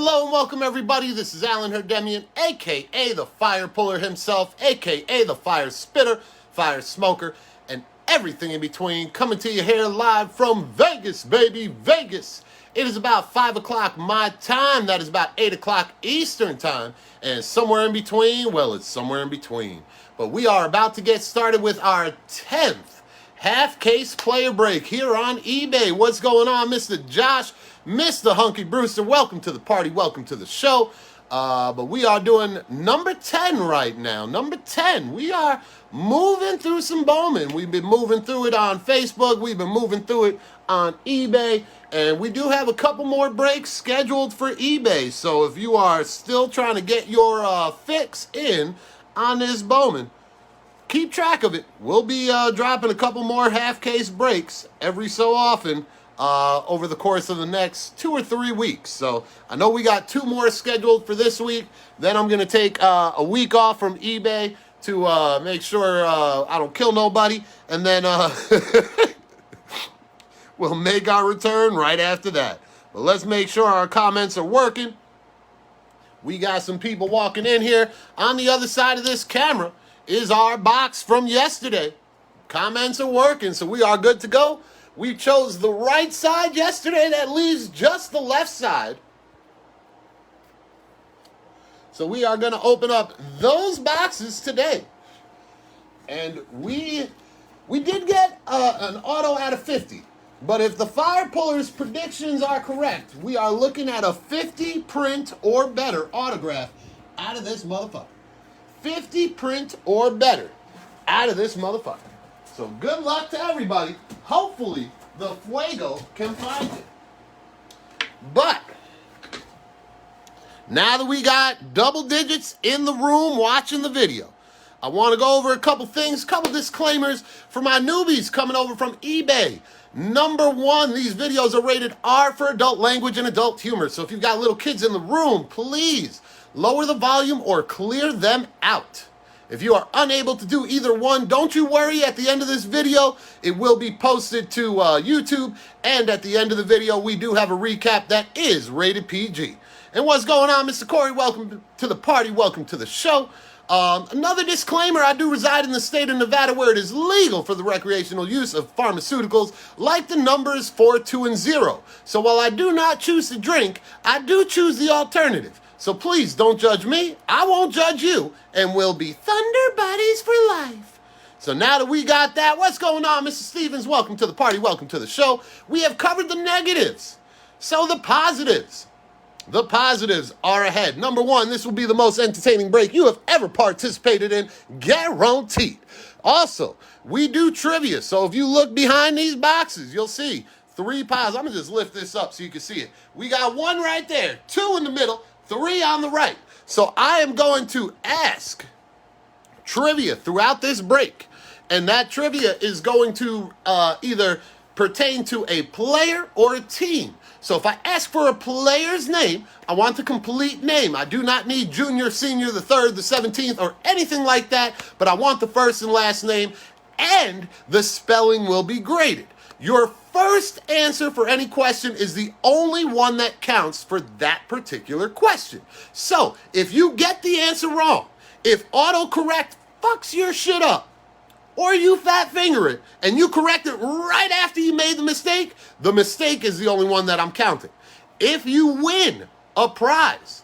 Hello and welcome everybody, this is Alan Herdemian, aka the Fire Puller himself, aka the Fire Spitter, Fire Smoker, and everything in between, coming to you here live from Vegas, baby, Vegas. It is about 5 o'clock my time, that is about 8 o'clock Eastern time, and somewhere in between, well, it's somewhere in between. But we are about to get started with our 10th half-case player break here on eBay. What's going on, Mr. Josh? Mr. Hunky Brewster, welcome to the party, welcome to the show. But we are doing number 10 right now. Number 10. We are moving through some Bowman. We've been moving through it on Facebook. We've been moving through it on eBay. And we do have a couple more breaks scheduled for eBay. So if you are still trying to get your fix in on this Bowman, keep track of it. We'll be dropping a couple more half-case breaks every so often over the course of the next 2 or 3 weeks. So I know we got 2 more scheduled for this week. Then I'm going to take a week off from eBay to make sure I don't kill nobody. And then we'll make our return right after that. But let's make sure our comments are working. We got some people walking in here. On the other side of this camera is our box from yesterday. Comments are working, so we are good to go. We chose the right side yesterday. That leaves just the left side. So we are going to open up those boxes today. And we did get an auto out of 50. But if the Fire Puller's predictions are correct, we are looking at a 50 print or better autograph out of this motherfucker. 50 print or better out of this motherfucker. So good luck to everybody. Hopefully the Fuego can find it. But now that we got double digits in the room watching the video, I want to go over a couple things, couple disclaimers for my newbies coming over from eBay. Number 1, these videos are rated R for adult language and adult humor. So if you've got little kids in the room, please lower the volume or clear them out. If you are unable to do either one, don't you worry. At the end of this video, it will be posted to YouTube. And at the end of the video, we do have a recap that is rated PG. And what's going on, Mr. Corey? Welcome to the party. Welcome to the show. Another disclaimer, I do reside in the state of Nevada where it is legal for the recreational use of pharmaceuticals like the numbers 4, 2, and 0. So while I do not choose to drink, I do choose the alternative. So please don't judge me, I won't judge you, and we'll be Thunder Buddies for life. So now that we got that, what's going on, Mr. Stevens? Welcome to the party, welcome to the show. We have covered the negatives, so the positives. The positives are ahead. Number 1, this will be the most entertaining break you have ever participated in, guaranteed. Also, we do trivia, so if you look behind these boxes, you'll see 3 piles. I'm going to just lift this up so you can see it. We got 1 right there, 2 in the middle, 3 on the right. So I am going to ask trivia throughout this break. And that trivia is going to either pertain to a player or a team. So if I ask for a player's name, I want the complete name. I do not need junior, senior, the 3rd, the 17th, or anything like that. But I want the first and last name, and the spelling will be graded. Your first answer for any question is the only one that counts for that particular question. So, if you get the answer wrong, if autocorrect fucks your shit up, or you fat finger it, and you correct it right after you made the mistake is the only one that I'm counting. If you win a prize,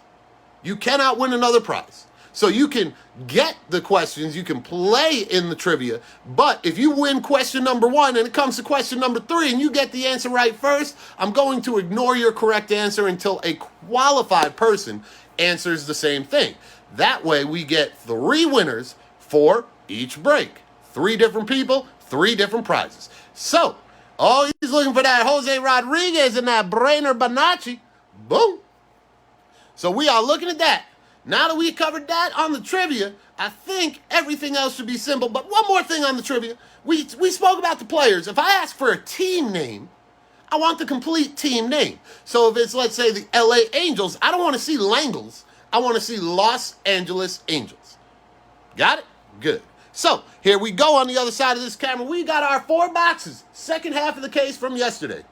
you cannot win another prize. So you can get the questions, you can play in the trivia, but if you win question number 1 and it comes to question number 3 and you get the answer right first, I'm going to ignore your correct answer until a qualified person answers the same thing. That way we get 3 winners for each break. 3 different people, 3 different prizes. So, oh, he's looking for that Jose Rodriguez and that Brainer Bonacci. Boom. So we are looking at that. Now that we covered that on the trivia, I think everything else should be simple. But one more thing on the trivia. We spoke about the players. If I ask for a team name, I want the complete team name. So if it's, let's say, the LA Angels, I don't want to see Langles. I want to see Los Angeles Angels. Got it? Good. So here we go on the other side of this camera. We got our 4 boxes. Second half of the case from yesterday.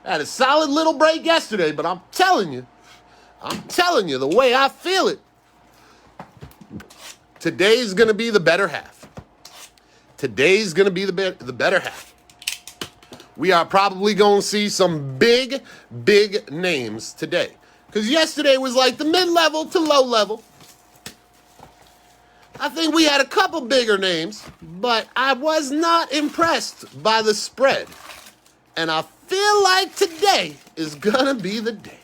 I had a solid little break yesterday, but I'm telling you, I'm telling you, the way I feel it, today's going to be the better half. Today's going to be the better half. We are probably going to see some big, big names today. Because yesterday was like the mid-level to low-level. I think we had a couple bigger names, but I was not impressed by the spread. And I feel like today is going to be the day.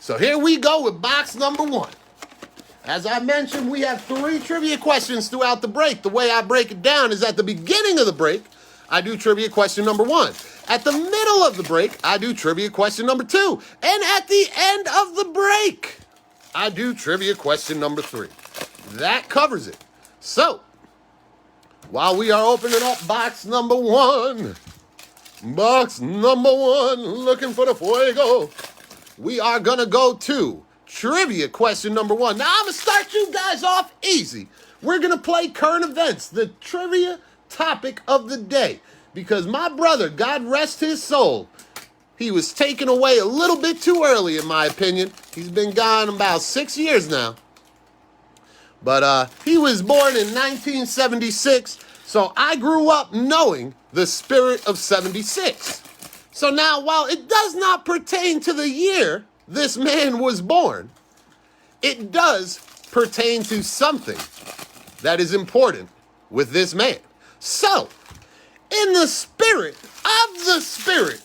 So here we go with box number 1. As I mentioned, we have 3 trivia questions throughout the break. The way I break it down is at the beginning of the break, I do trivia question number 1. At the middle of the break, I do trivia question number 2. And at the end of the break, I do trivia question number 3. That covers it. So, while we are opening up box number 1, looking for the fuego, we are going to go to trivia question number 1. Now, I'm going to start you guys off easy. We're going to play current events, the trivia topic of the day. Because my brother, God rest his soul, he was taken away a little bit too early, in my opinion. He's been gone about 6 years now. But he was born in 1976, so I grew up knowing the spirit of 76. So now, while it does not pertain to the year this man was born, it does pertain to something that is important with this man. So, in the spirit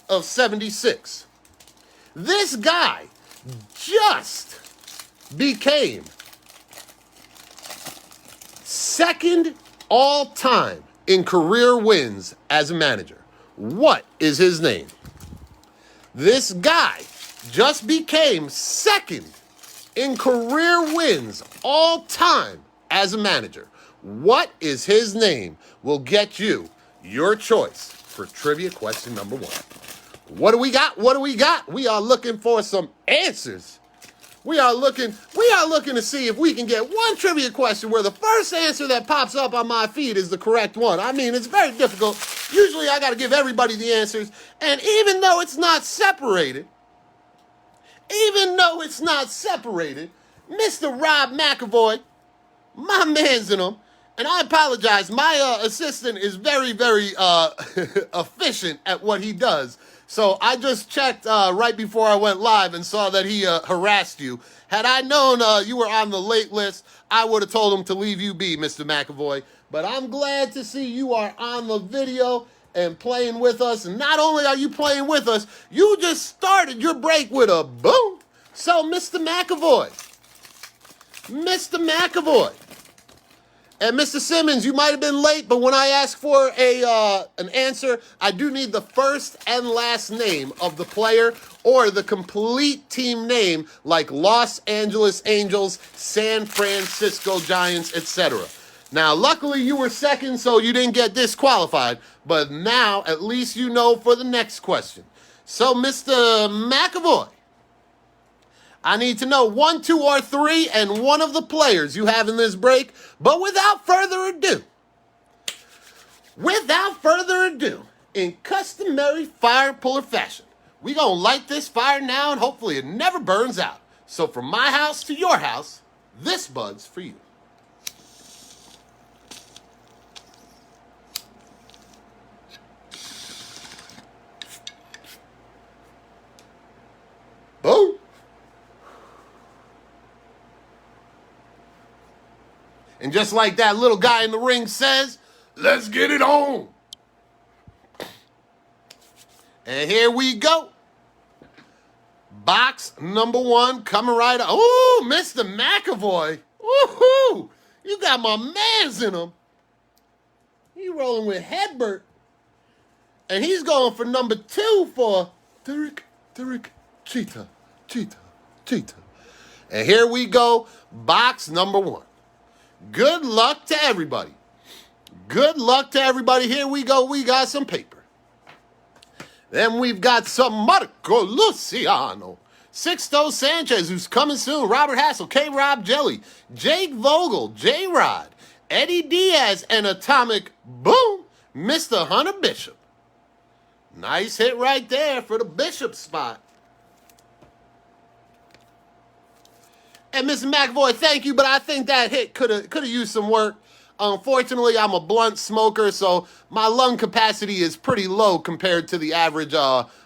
of 76, this guy just became second all-time in career wins as a manager. What is his name? This guy just became second in career wins all-time as a manager. What is his name? Will get you your choice for trivia question number 1. What do we got? What do we got? We are looking for some answers. We are looking to see if we can get one trivia question where the first answer that pops up on my feed is the correct one. I mean, it's very difficult. Usually I got to give everybody the answers. And even though it's not separated, Mr. Rob McAvoy, my man's in him, and I apologize, my assistant is very, very efficient at what he does. So I just checked right before I went live and saw that he harassed you. Had I known you were on the late list, I would have told him to leave you be, Mr. McAvoy. But I'm glad to see you are on the video and playing with us. And not only are you playing with us, you just started your break with a boom. So, Mr. McAvoy, and Mr. Simmons, you might have been late, but when I ask for an answer, I do need the first and last name of the player or the complete team name, like Los Angeles Angels, San Francisco Giants, etc. Now, luckily you were second, so you didn't get disqualified, but now at least you know for the next question. So, Mr. McAvoy, I need to know 1, 2, or 3 and one of the players you have in this break. But without further ado, in customary fire puller fashion, we gonna light this fire now and hopefully it never burns out. So from my house to your house, this bud's for you. Boom. And just like that little guy in the ring says, let's get it on. And here we go. Box number 1 coming right up. Ooh, Mr. McAvoy. Woohoo! You got my mans in him. He rolling with Hedbert. And he's going for number 2 for Derek, Cheetah. And here we go. Box number 1. Good luck to everybody. Here we go. We got some paper. Then we've got some Marco Luciano. Sixto Sanchez, who's coming soon. Robert Hassel, K-Rob Jelly, Jake Vogel, J-Rod, Eddie Diaz, and Atomic Boom, Mr. Hunter Bishop. Nice hit right there for the Bishop spot. And Mrs. McAvoy, thank you, but I think that hit could have used some work. Unfortunately, I'm a blunt smoker, so my lung capacity is pretty low compared to the average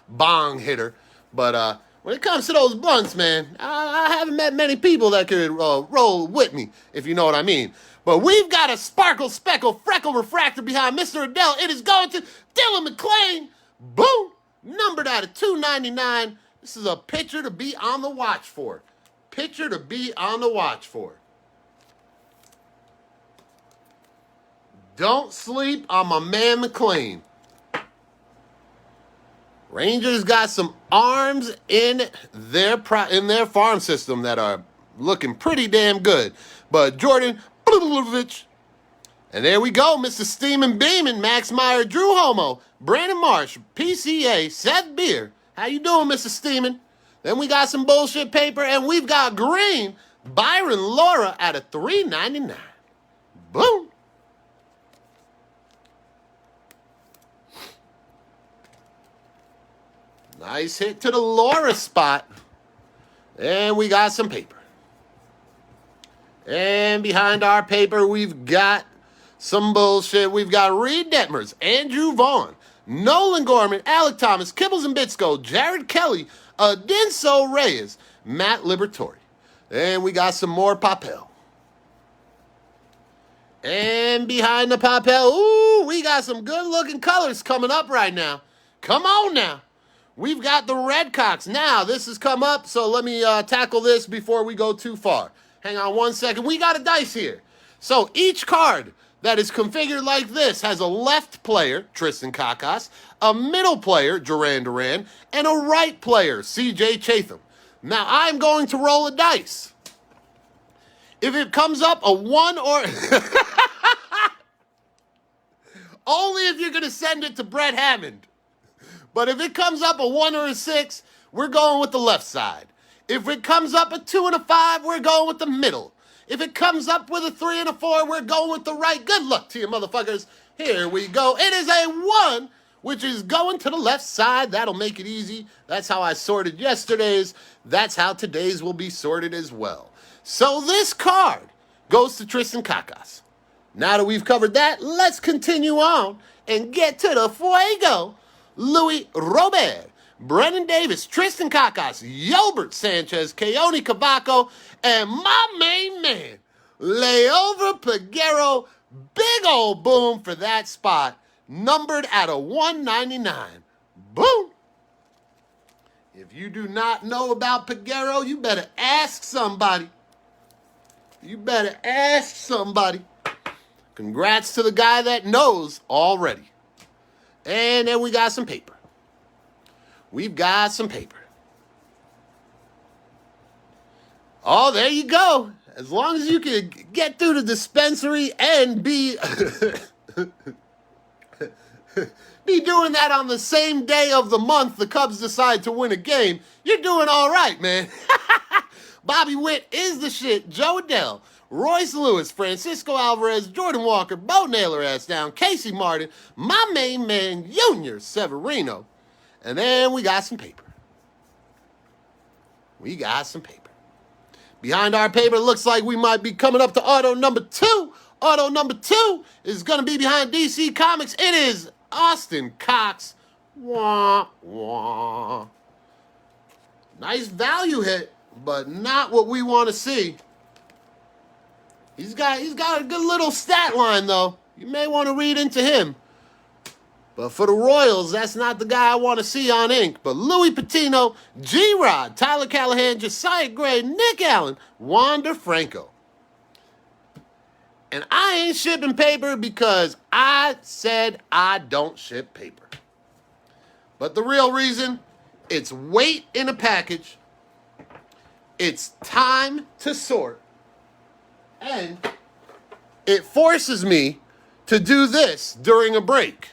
bong hitter. But when it comes to those blunts, man, I haven't met many people that could roll with me, if you know what I mean. But we've got a sparkle, speckle, freckle refractor behind Mr. Adele. It is going to Dylan McClain. Boom! Numbered out of $2.99. This is a pitcher to be on the watch for. Pitcher to be on the watch for. Don't sleep on my man McClain. Rangers got some arms in their farm system that are looking pretty damn good. But Jordan, and there we go, Mr. Steamin' Beamin', Max Meyer, Drew Homo, Brandon Marsh, PCA, Seth Beer. How you doing, Mr. Steamin'? Then we got some bullshit paper, and we've got green, Byron Laura at a $3.99. Boom. Nice hit to the Laura spot. And we got some paper. And behind our paper, we've got some bullshit. We've got Reed Detmers, Andrew Vaughn, Nolan Gorman, Alec Thomas, Kibbles and Bitsko, Jared Kelly, Adinso Reyes, Matt Liberatore. And we got some more Papel. And behind the Papel, ooh, we got some good-looking colors coming up right now. Come on now. We've got the Redcocks. Now, this has come up, so let me tackle this before we go too far. Hang on one second. We got a dice here. So each card that is configured like this has a left player, Tristan Kakas, a middle player, Duran Duran, and a right player, CJ Chatham. Now, I'm going to roll a dice. If it comes up a 1 or... Only if you're going to send it to Brett Hammond. But if it comes up a 1 or a 6, we're going with the left side. If it comes up a 2 and a 5, we're going with the middle. If it comes up with a 3 and a 4, we're going with the right. Good luck to you, motherfuckers. Here we go. It is a 1, which is going to the left side. That'll make it easy. That's how I sorted yesterday's. That's how today's will be sorted as well. So this card goes to Tristan Kakas. Now that we've covered that, let's continue on and get to the fuego. Louis Robert, Brennan Davis, Tristan Kakas, Yelbert Sanchez, Keone Cavaco, and my main man, Leover Peguero. Big old boom for that spot, numbered at a $1.99. Boom. If you do not know about Peguero, you better ask somebody. You better ask somebody. Congrats to the guy that knows already. And then we got some paper. We've got some paper. Oh, there you go. As long as you can get through the dispensary and be doing that on the same day of the month the Cubs decide to win a game, you're doing all right, man. Bobby Witt is the shit. Joe Adele, Royce Lewis, Francisco Alvarez, Jordan Walker, Bo Naylor ass down, Casey Martin, my main man, Junior Severino. And then we got some paper. We got some paper. Behind our paper, looks like we might be coming up to auto number 2. Auto number 2 is going to be behind DC Comics. It is Austin Cox. Wah, wah. Nice value hit, but not what we want to see. He's got a good little stat line, though. You may want to read into him. But for the Royals, that's not the guy I want to see on ink. But Louis Patino, G-Rod, Tyler Callahan, Josiah Gray, Nick Allen, Wander Franco. And I ain't shipping paper because I said I don't ship paper. But the real reason, it's weight in a package. It's time to sort. And it forces me to do this during a break.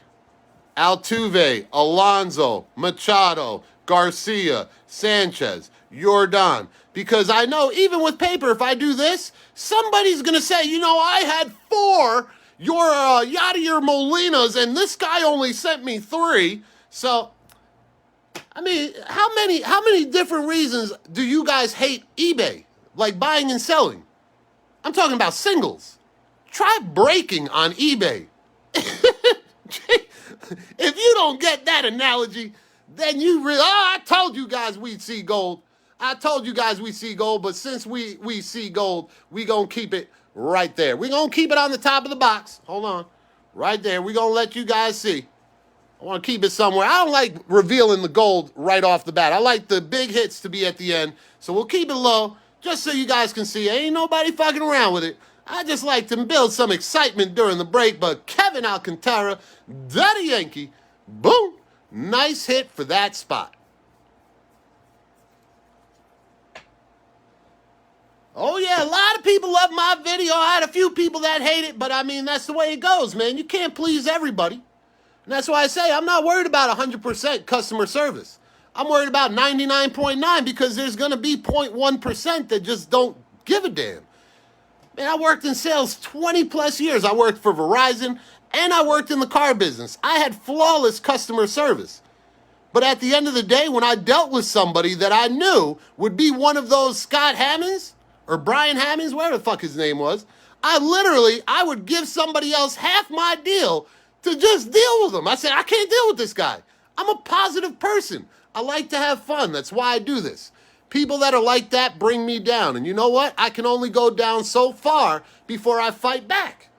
Altuve, Alonso, Machado, Garcia, Sanchez, Yordan. Because I know even with paper, if I do this, somebody's going to say, you know, I had 4 Yadier Molinas and this guy only sent me 3. So, I mean, how many different reasons do you guys hate eBay? like buying and selling. I'm talking about singles. Try breaking on eBay. If you don't get that analogy, then you really, I told you guys we'd see gold. I told you guys we see gold, but since we see gold, we gonna keep it right there. We gonna keep it on the top of the box. Hold on. Right there. We gonna let you guys see. I want to keep it somewhere. I don't like revealing the gold right off the bat. I like the big hits to be at the end. So we'll keep it low just so you guys can see. Ain't nobody fucking around with it. I just like to build some excitement during the break. But Kevin Alcantara, Daddy Yankee, boom, nice hit for that spot. Oh, yeah, a lot of people love my video. I had a few people that hate it, but I mean, that's the way it goes, man. You can't please everybody. And that's why I say I'm not worried about 100% customer service. I'm worried about 99.9 because there's going to be 0.1% that just don't give a damn. Man, I worked in sales 20 plus years. I worked for Verizon and I worked in the car business. I had flawless customer service. But at the end of the day, when I dealt with somebody that I knew would be one of those Scott Hammonds or Brian Hammonds, whatever the fuck his name was, I would give somebody else half my deal to just deal with them. I said, I can't deal with this guy. I'm a positive person. I like to have fun. That's why I do this. People that are like that bring me down. And you know what? I can only go down so far before I fight back.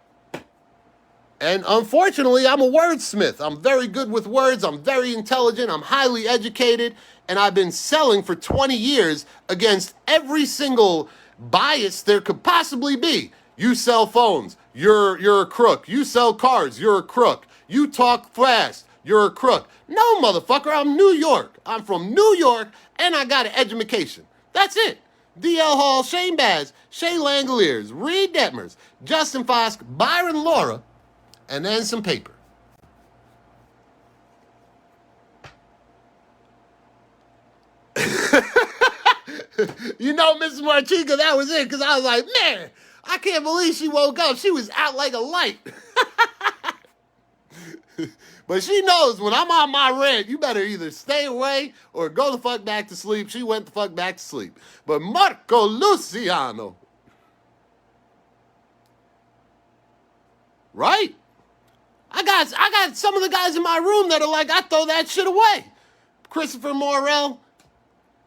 And unfortunately, I'm a wordsmith. I'm very good with words. I'm very intelligent. I'm highly educated. And I've been selling for 20 years against every single bias there could possibly be. You sell phones, you're a crook. You sell cars, you're a crook. You talk fast, you're a crook. No, motherfucker, I'm New York. I'm from New York, and I got an education. That's it. D.L. Hall, Shane Baz, Shay Langoliers, Reed Detmers, Justin Fosk, Byron Laura, and then some paper. You know, Mrs. Marchica, that was it, because I was like, man, I can't believe she woke up. She was out like a light. But she knows when I'm on my rant, you better either stay away or go the fuck back to sleep. She went the fuck back to sleep. But Marco Luciano. Right? I got some of the guys in my room that are like, I throw that shit away. Christopher Morrell.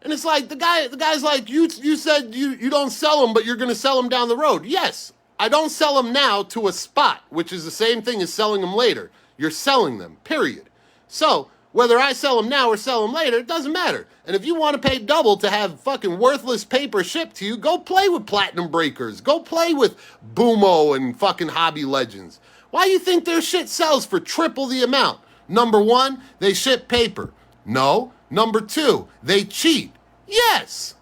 And it's like, the guy's like, you said you don't sell them, but you're going to sell them down the road. Yes, I don't sell them now to a spot, which is the same thing as selling them later. You're selling them, period. So whether I sell them now or sell them later, it doesn't matter. And if you want to pay double to have fucking worthless paper shipped to you, go play with Platinum Breakers. Go play with Boomo and fucking Hobby Legends. Why do you think their shit sells for triple the amount? Number one, they ship paper. No. Number two, they cheat. Yes.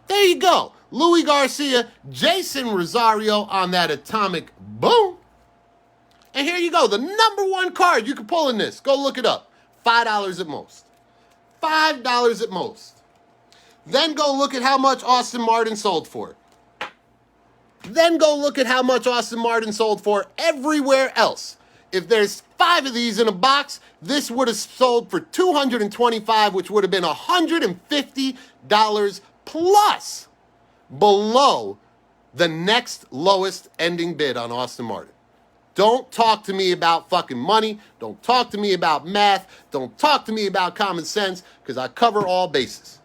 There you go. Louis Garcia, Jason Rosario on that atomic boom. And here you go. The number one card you can pull in this. Go look it up. $5 at most. $5 at most. Then go look at how much Austin Martin sold for. Then go look at how much Austin Martin sold for everywhere else. If there's 5 of these in a box, this would have sold for $225, which would have been $150 plus below the next lowest ending bid on Austin Martin. Don't talk to me about fucking money. Don't talk to me about math. Don't talk to me about common sense, because I cover all bases.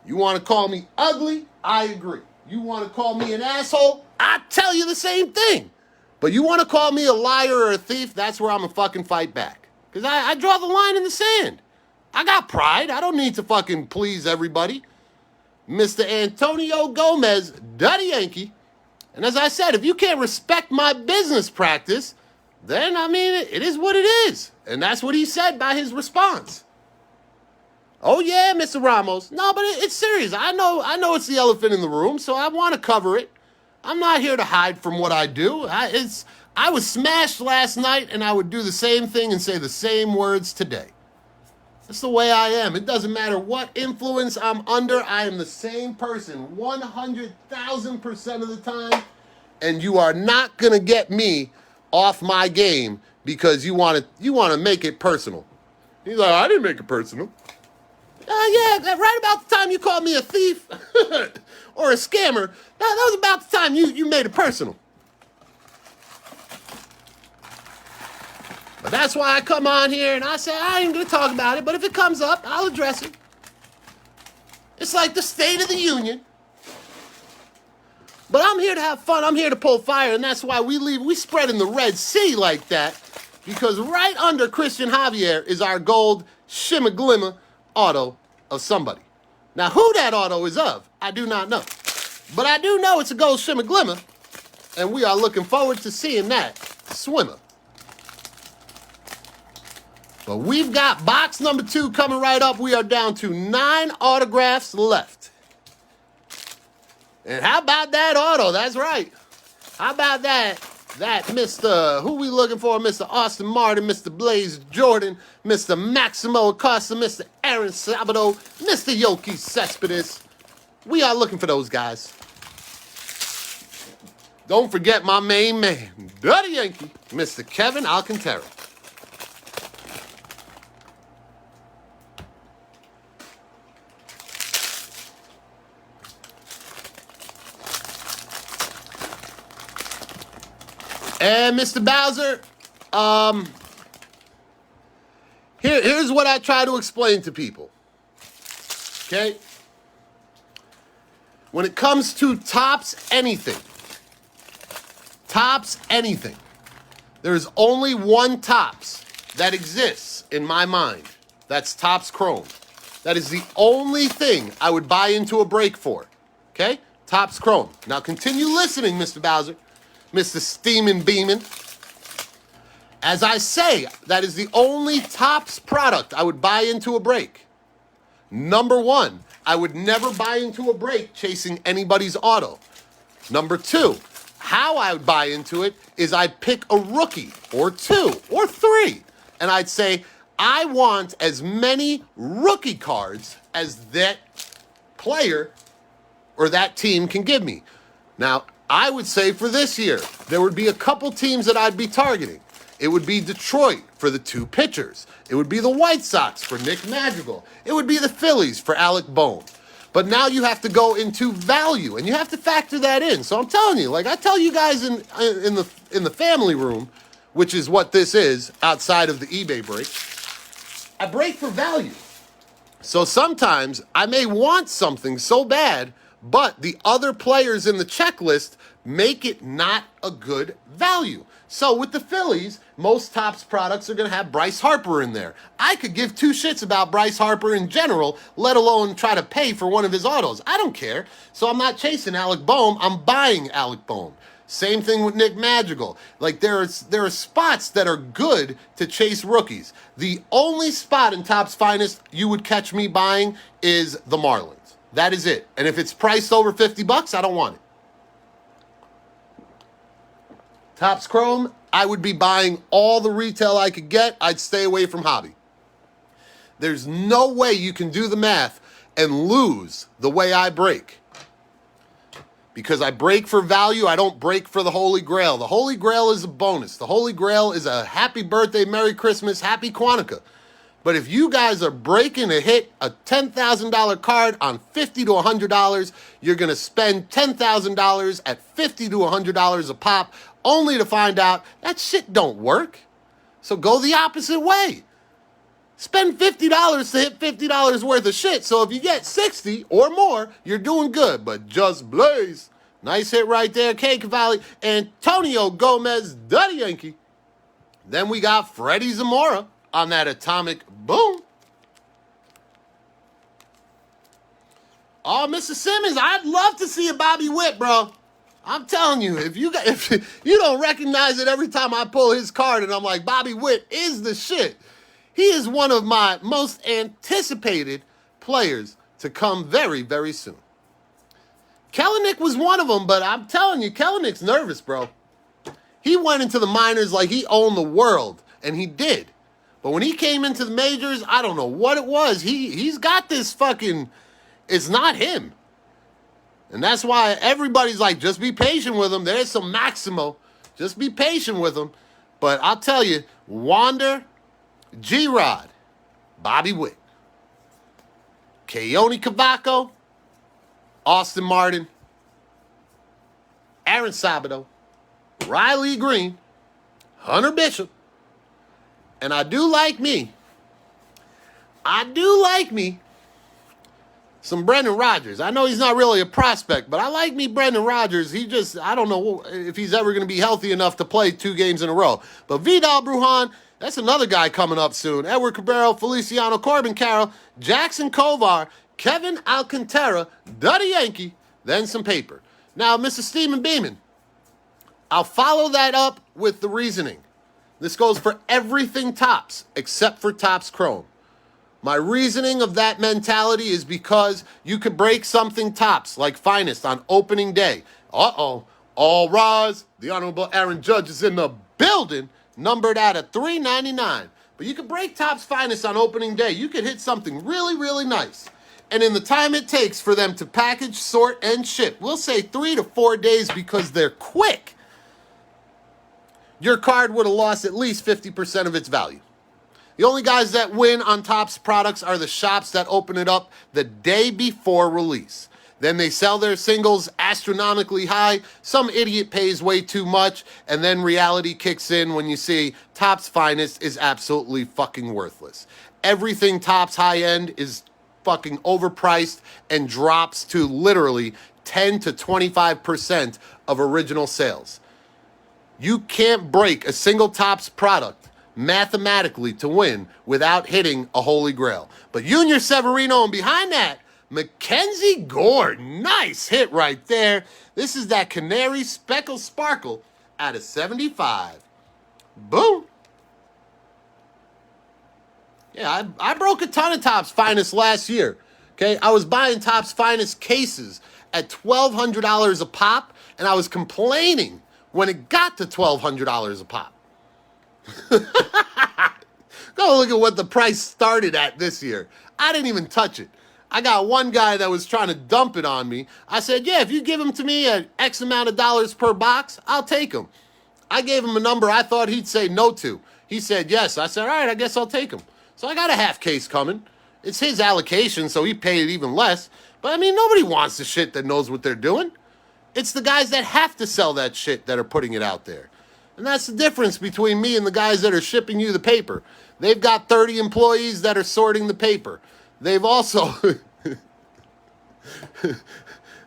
You want to call me ugly? I agree. You want to call me an asshole? I tell you the same thing. But you want to call me a liar or a thief? That's where I'm going to fucking fight back. Because I draw the line in the sand. I got pride. I don't need to fucking please everybody. Mr. Antonio Gomez, Daddy Yankee. And as I said, if you can't respect my business practice, then, I mean, it is what it is. And that's what he said by his response. Oh, yeah, Mr. Ramos. No, but it's serious. I know it's the elephant in the room, so I want to cover it. I'm not here to hide from what I do. I was smashed last night, and I would do the same thing and say the same words today. That's the way I am. It doesn't matter what influence I'm under. I am the same person 100,000% of the time. And you are not going to get me off my game because you want to make it personal. He's like, I didn't make it personal. Yeah, right about the time you called me a thief or a scammer, that was about the time you made it personal. But that's why I come on here and I say I ain't going to talk about it, but if it comes up, I'll address it. It's like the State of the Union. But I'm here to have fun. I'm here to pull fire, and that's why we spread in the Red Sea like that, because right under Christian Javier is our gold shimmer glimmer auto of somebody. Now, who that auto is of, I do not know. But I do know it's a gold shimmer glimmer, and we are looking forward to seeing that swimmer. But we've got box number 2 coming right up. We are down to 9 autographs left. And how about that auto? That's right. How about that? That Mr. Who we looking for? Mr. Austin Martin, Mr. Blaze Jordan, Mr. Maximo Acosta, Mr. Aaron Sabado, Mr. Yoki Cespedes. We are looking for those guys. Don't forget my main man, Dirty Yankee, Mr. Kevin Alcantara. And Mr. Bowser, here's what I try to explain to people, okay? When it comes to Topps anything, there's only one Topps that exists in my mind. That's Topps Chrome. That is the only thing I would buy into a break for, okay? Topps Chrome. Now continue listening, Mr. Bowser. Mr. Steamin' Beamin'. As I say, that is the only Topps product I would buy into a break. Number 1, I would never buy into a break chasing anybody's auto. Number 2, how I would buy into it is I'd pick a rookie or 2 or 3, and I'd say, I want as many rookie cards as that player or that team can give me. Now, I would say for this year, there would be a couple teams that I'd be targeting. It would be Detroit for the 2 pitchers. It would be the White Sox for Nick Madrigal. It would be the Phillies for Alec Bohm. But now you have to go into value, and you have to factor that in. So I'm telling you, like I tell you guys in the family room, which is what this is outside of the eBay break, I break for value. So sometimes I may want something so bad, but the other players in the checklist make it not a good value. So with the Phillies, most Topps products are going to have Bryce Harper in there. I could give 2 shits about Bryce Harper in general, let alone try to pay for one of his autos. I don't care. So I'm not chasing Alec Bohm. I'm buying Alec Bohm. Same thing with Nick Madrigal. Like there are spots that are good to chase rookies. The only spot in Topps Finest you would catch me buying is the Marlins. That is it. And if it's priced over $50, I don't want it. Topps Chrome, I would be buying all the retail I could get. I'd stay away from hobby. There's no way you can do the math and lose the way I break. Because I break for value, I don't break for the Holy Grail. The Holy Grail is a bonus. The Holy Grail is a happy birthday, Merry Christmas, Happy Kwanzaa. But if you guys are breaking to hit a $10,000 card on $50 to $100, you're going to spend $10,000 at $50 to $100 a pop, only to find out that shit don't work. So go the opposite way. Spend $50 to hit $50 worth of shit. So if you get 60 or more, you're doing good. But just blaze. Nice hit right there, K. Cavalli. Antonio Gomez, Dirty Yankee. Then we got Freddie Zamora on that atomic boom. Oh, Mr. Simmons, I'd love to see a Bobby Witt, bro. I'm telling you, if you don't recognize it every time I pull his card and I'm like, Bobby Witt is the shit. He is one of my most anticipated players to come very, very soon. Kellenic was one of them, but I'm telling you, Kellenic's nervous, bro. He went into the minors like he owned the world, and he did. But when he came into the majors, I don't know what it was. He's got this fucking, it's not him. And that's why everybody's like, just be patient with him. There's some Maximo. Just be patient with him. But I'll tell you, Wander, G-Rod, Bobby Witt. Keone Cavaco, Austin Martin, Aaron Sabato, Riley Green, Hunter Bishop, and I do like me some Brendan Rodgers. I know he's not really a prospect, but I like me Brendan Rodgers. I don't know if he's ever going to be healthy enough to play 2 games in a row. But Vidal Brujan, that's another guy coming up soon. Edward Cabero, Feliciano, Corbin Carroll, Jackson Kovar, Kevin Alcantara, Duddy Yankee, then some paper. Now, Mr. Stephen Beeman, I'll follow that up with the reasoning. This goes for everything Topps except for Topps Chrome. My reasoning of that mentality is because you could break something Topps, like Finest, on opening day. Uh-oh. All rise. The Honorable Aaron Judge is in the building, numbered out of 399. But you could break Topps Finest on opening day. You could hit something really, really nice. And in the time it takes for them to package, sort, and ship, we'll say 3 to 4 days because they're quick, your card would have lost at least 50% of its value. The only guys that win on Topps products are the shops that open it up the day before release. Then they sell their singles astronomically high. Some idiot pays way too much, and then reality kicks in when you see Topps Finest is absolutely fucking worthless. Everything Topps high-end is fucking overpriced and drops to literally 10 to 25% of original sales. You can't break a single Topps product mathematically to win without hitting a holy grail. But Junior Severino, and behind that, Mackenzie Gore. Nice hit right there. This is that Canary Speckle Sparkle out of 75. Boom. Yeah, I broke a ton of Topps Finest last year. Okay, I was buying Topps Finest cases at $1,200 a pop, and I was complaining when it got to $1,200 a pop. Go look at what the price started at this year. I didn't even touch it. I got one guy that was trying to dump it on me. I said, yeah, if you give them to me at X amount of dollars per box, I'll take them. I gave him a number I thought he'd say no to. He said yes. I said, all right, I guess I'll take them. So I got a half case coming. It's his allocation, so he paid even less. But I mean, nobody wants the shit that knows what they're doing. It's the guys that have to sell that shit that are putting it out there. And that's the difference between me and the guys that are shipping you the paper. They've got 30 employees that are sorting the paper. They've also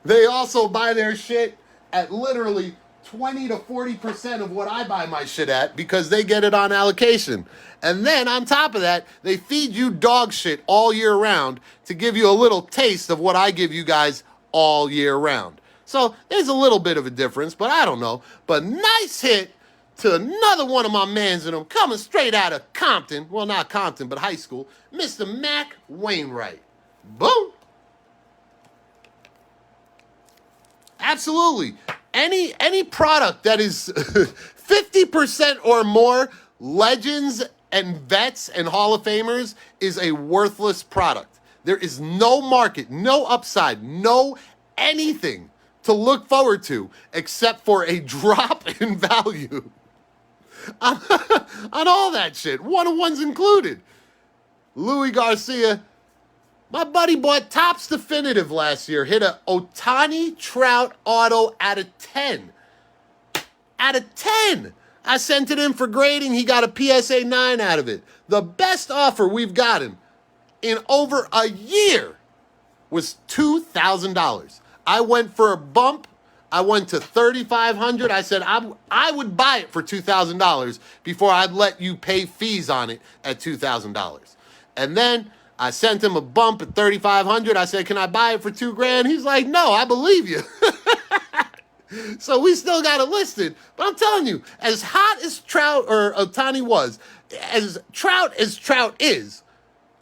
they also buy their shit at literally 20 to 40% of what I buy my shit at because they get it on allocation. And then on top of that, they feed you dog shit all year round to give you a little taste of what I give you guys all year round. So there's a little bit of a difference, but I don't know. But nice hit to another one of my mans in them, coming straight out of Compton. Well, not Compton, but high school. Mr. Mac Wainwright. Boom. Absolutely. Any product that is 50% or more legends and vets and Hall of Famers is a worthless product. There is no market, no upside, no anything to look forward to except for a drop in value on all that shit, one-on-ones included. Louis Garcia, my buddy bought Topps Definitive last year, hit a Ohtani Trout auto out of 10. Out of 10. I sent it in for grading. He got a PSA 9 out of it. The best offer we've gotten in over a year was $2,000. I went for a bump. I went to $3,500. I said I would buy it for $2,000 before I'd let you pay fees on it at $2,000. And then I sent him a bump at $3,500. I said, can I buy it for $2,000? He's like, no, I believe you. So we still got it listed. But I'm telling you, as hot as Trout or Ohtani was, as Trout is,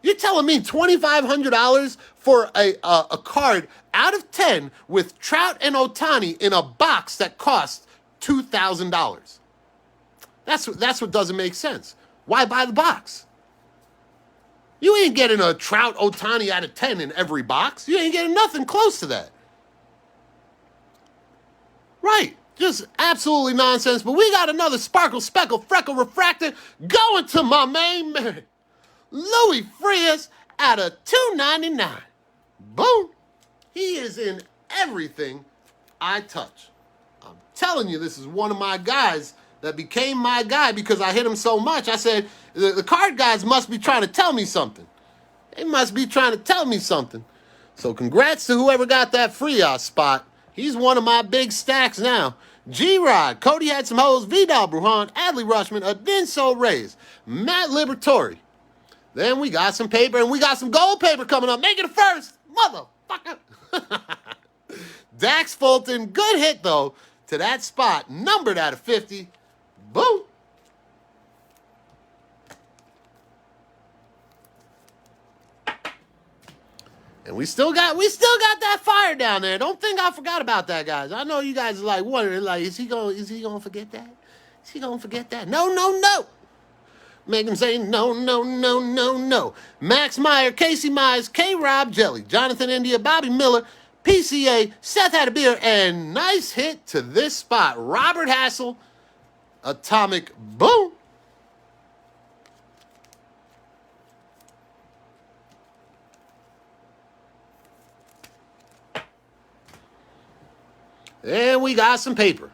you're telling me $2,500 for a card out of 10 with Trout and Ohtani in a box that costs $2,000. That's what doesn't make sense. Why buy the box? You ain't getting a Trout Ohtani out of 10 in every box. You ain't getting nothing close to that. Right. Just absolutely nonsense. But we got another Sparkle, Speckle, Freckle, Refractor going to my main man, Louis Frias, out of $2.99. Boom. He is in everything I touch. I'm telling you, this is one of my guys that became my guy because I hit him so much. I said, the card guys must be trying to tell me something. They must be trying to tell me something. So congrats to whoever got that free spot. He's one of my big stacks now. G-Rod, Cody Had Some Hoes, Vidal Brujan, Adley Rushman, Adinso Reyes, Matt Liberatore. Then we got some paper, and we got some gold paper coming up. Make it a first, motherfucker. Dax Fulton, good hit, though, to that spot, numbered out of 50. Boom. And we still got that fire down there. Don't think I forgot about that, guys. I know you guys are like wondering, like, is he gonna forget that? Is he gonna forget that? No, no, no. Make him say no, no, no, no, no. Max Meyer, Casey Myers, K. Rob Jelly, Jonathan India, Bobby Miller, PCA, Seth Had a Beer, and nice hit to this spot. Robert Hassel, Atomic Boom. And we got some paper.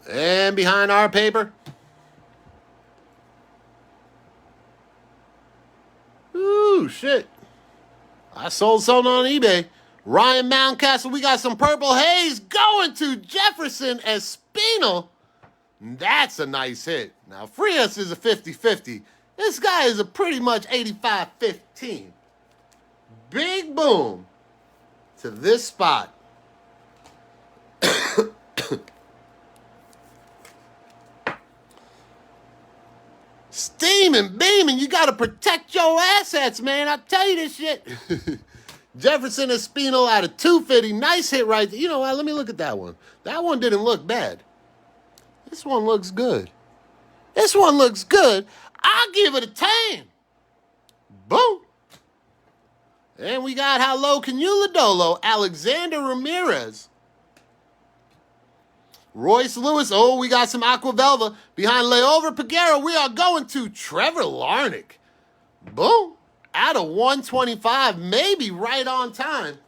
And behind our paper, ooh, shit. I sold something on eBay. Ryan Mountcastle, we got some Purple Haze going to Jefferson Espinal. That's a nice hit. Now, Frias is a 50-50. This guy is a pretty much 85-15. Big boom to this spot. Steaming, beaming, you got to protect your assets, man. I tell you this shit. Jefferson Espinal out of 250. Nice hit right there. You know what? Let me look at that one. That one didn't look bad. This one looks good. This one looks good. I'll give it a 10. Boom. And we got How Low Can You Ladolo, Alexander Ramirez. Royce Lewis, oh, we got some Aqua Velva. Behind Layover Peguero, we are going to Trevor Larnach. Boom. Out of 125, maybe right on time.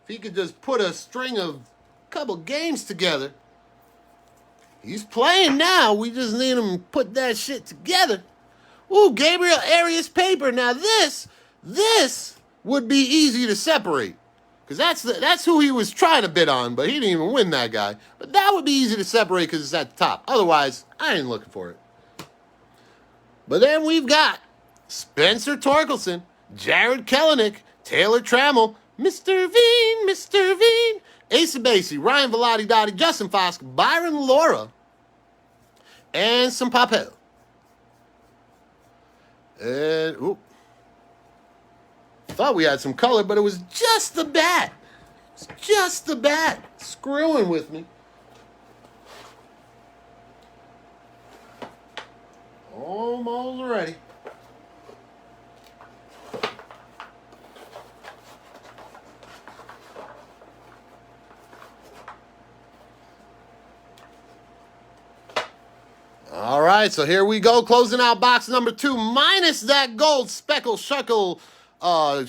If he could just put a string of couple games together. He's playing now. We just need him to put that shit together. Ooh, Gabriel Arias paper. Now this would be easy to separate. Because that's who he was trying to bid on, but he didn't even win that guy. But that would be easy to separate because it's at the top. Otherwise, I ain't looking for it. But then we've got Spencer Torkelson, Jared Kelenic, Taylor Trammell, Mr. Veen, Asa Basie, Ryan Velotti Dottie, Justin Fosk, Byron Laura, and some Papel. And, ooh. Thought we had some color, but it was just the bat. It's just the bat screwing with me. Almost ready. All right, so here we go. Closing out box number 2, minus that gold speckle shuckle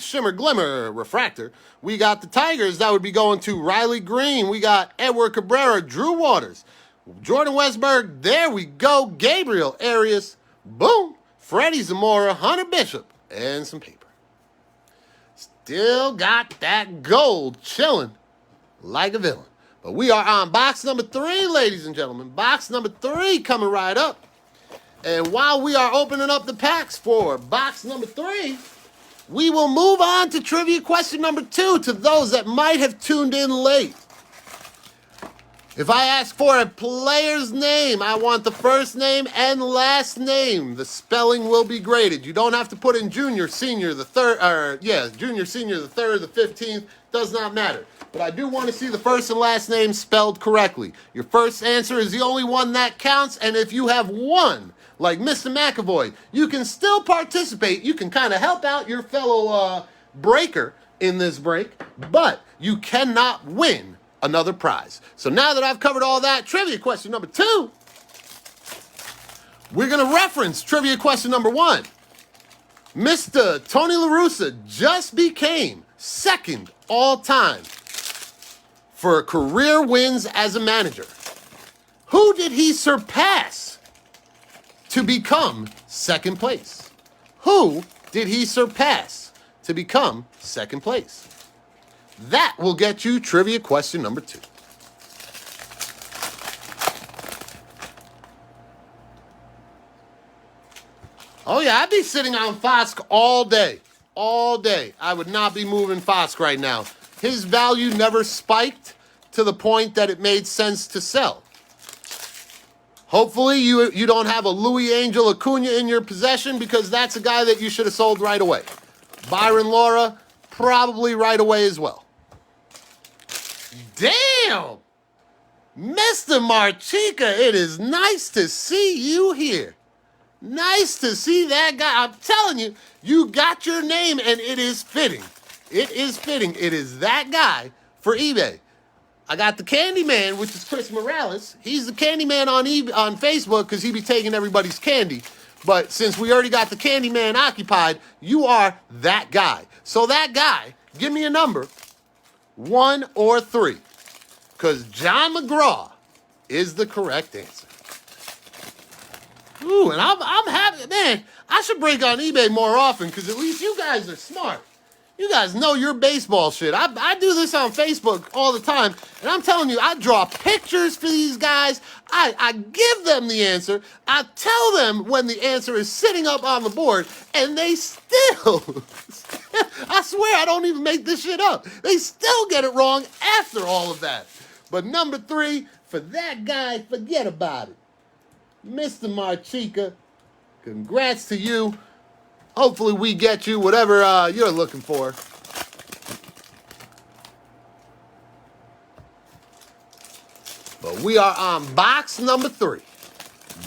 shimmer glimmer refractor. We got the Tigers. That would be going to Riley Green. We got Edward Cabrera, Drew Waters, Jordan Westberg. There we go. Gabriel Arias. Boom. Freddie Zamora, Hunter Bishop, and some paper. Still got that gold chilling like a villain. But we are on box number 3, ladies and gentlemen. Box number 3 coming right up. And while we are opening up the packs for box number 3, we will move on to trivia question number 2 to those that might have tuned in late. If I ask for a player's name, I want the first name and last name. The spelling will be graded. You don't have to put in junior, senior, the third, junior, senior, the third, the 15th, does not matter. But I do want to see the first and last name spelled correctly. Your first answer is the only one that counts, and if you have one, like Mr. McAvoy, you can still participate. You can kind of help out your fellow breaker in this break, but you cannot win another prize. So now that I've covered all that, trivia question number 2, we're going to reference trivia question number 1. Mr. Tony La Russa just became second all-time for career wins as a manager. Who did he surpass to become second place? Who did he surpass to become second place? That will get you trivia question number 2. Oh yeah, I'd be sitting on Fosk all day. All day. I would not be moving Fosk right now. His value never spiked to the point that it made sense to sell. Hopefully you don't have a Louis Angel Acuna in your possession, because that's a guy that you should have sold right away. Byron Laura, probably right away as well. Damn! Mr. Marchica, it is nice to see you here. Nice to see that guy. I'm telling you, you got your name, and it is fitting. It is fitting. It is that guy for eBay. I got the Candyman, which is Chris Morales. He's the Candyman on Facebook because he be taking everybody's candy. But since we already got the Candyman occupied, you are that guy. So that guy, give me a number, 1 or 3. Because John McGraw is the correct answer. Ooh, and I'm happy. Man, I should break on eBay more often, because at least you guys are smart. You guys know your baseball shit. I do this on Facebook all the time, and I'm telling you, I draw pictures for these guys. I give them the answer. I tell them when the answer is sitting up on the board, and they still, I swear I don't even make this shit up. They still get it wrong after all of that. But number 3, for that guy, forget about it. Mr. Marchica, congrats to you. Hopefully we get you whatever you're looking for. But we are on box number 3.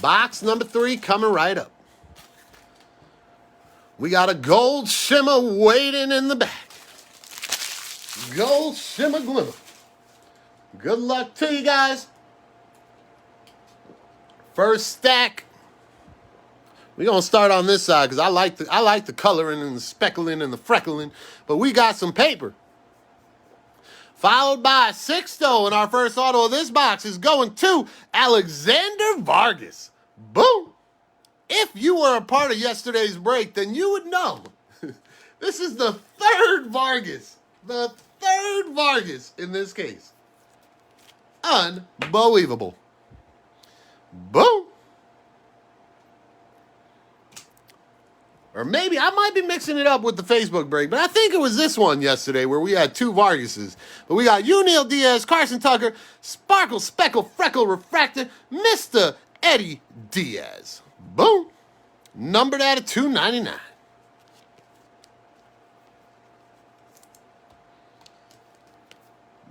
Box number 3 coming right up. We got a gold shimmer waiting in the back. Gold shimmer glimmer. Good luck to you guys. First stack. We're going to start on this side because I like the coloring and the speckling and the freckling. But we got some paper. Followed by Sixto, and our first auto of this box is going to Alexander Vargas. Boom! If you were a part of yesterday's break, then you would know. This is the 3rd Vargas. The 3rd Vargas in this case. Unbelievable. Boom! Or maybe I might be mixing it up with the Facebook break, but I think it was this one yesterday where we had 2 Vargases. But we got Yuniel Diaz, Carson Tucker, Sparkle, Speckle, Freckle, Refractor, Mr. Eddie Diaz. Boom. Numbered at a $2.99.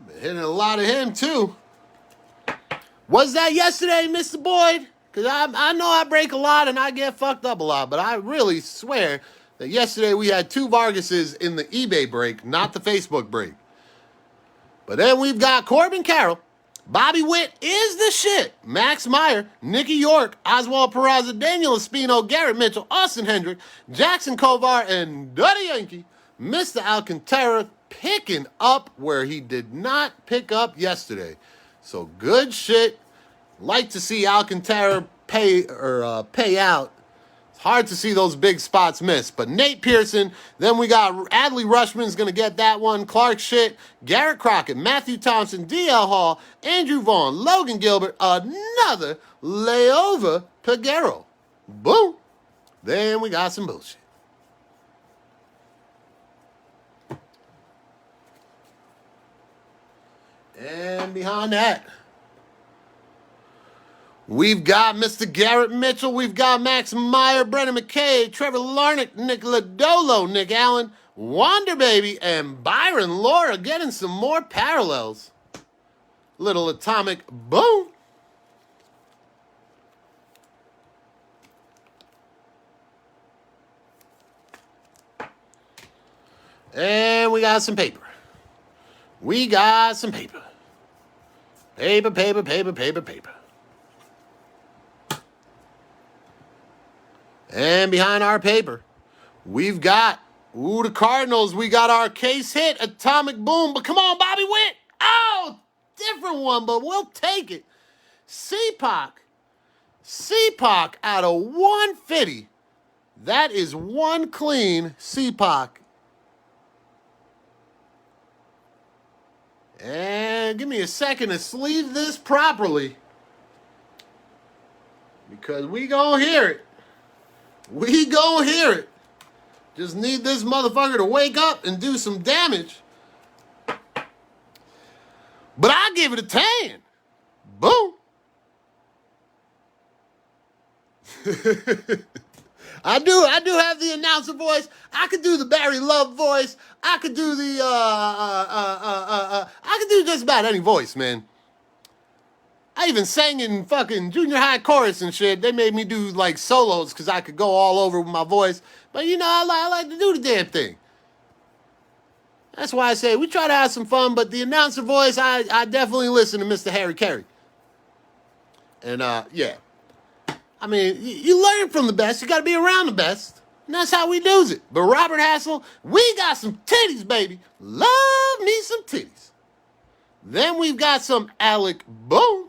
Been hitting a lot of him too. Was that yesterday, Mr. Boyd? Because I know I break a lot and I get fucked up a lot, but I really swear that yesterday we had 2 Vargases in the eBay break, not the Facebook break. But then we've got Corbin Carroll, Bobby Witt is the shit, Max Meyer, Nicky York, Oswald Peraza, Daniel Espino, Garrett Mitchell, Austin Hendrick, Jackson Kovar, and Duddy Yankee. Mr. Alcantara picking up where he did not pick up yesterday. So good shit. Like to see Alcantara pay out. It's hard to see those big spots miss. But Nate Pearson, then we got Adley Rushman's going to get that one. Clark shit, Garrett Crockett, Matthew Thompson, D.L. Hall, Andrew Vaughn, Logan Gilbert, another Leova Peguero. Boom. Then we got some bullshit. And behind that, we've got Mr. Garrett Mitchell. We've got Max Meyer, Brendan McKay, Trevor Larnach, Nick Lodolo, Nick Allen, Wander Baby, and Byron Laura getting some more parallels. Little atomic boom. And we got some paper. We got some paper. Paper, paper, paper, paper, paper. And behind our paper, We've got, the Cardinals. We got our case hit, Atomic Boom. But come on, Bobby Witt. Oh, different one, but we'll take it. CPAC out of 150. That is one clean CPAC. And give me a second to sleeve this properly, because we gonna hear it. We gonna hear it. Just need this motherfucker to wake up and do some damage. But I give it a 10. Boom. I do have the announcer voice. I could do the Barry Love voice. I could do the I could do just about any voice, man. I even sang in fucking junior high chorus and shit. They made me do like solos because I could go all over with my voice. But you know, I like to do the damn thing. That's why I say we try to have some fun, but the announcer voice, I definitely listen to Mr. Harry Carey. And yeah. I mean, you learn from the best. You got to be around the best. And that's how we do it. But Robert Hassel, we got some titties, baby. Love me some titties. Then we've got some Alec Boom,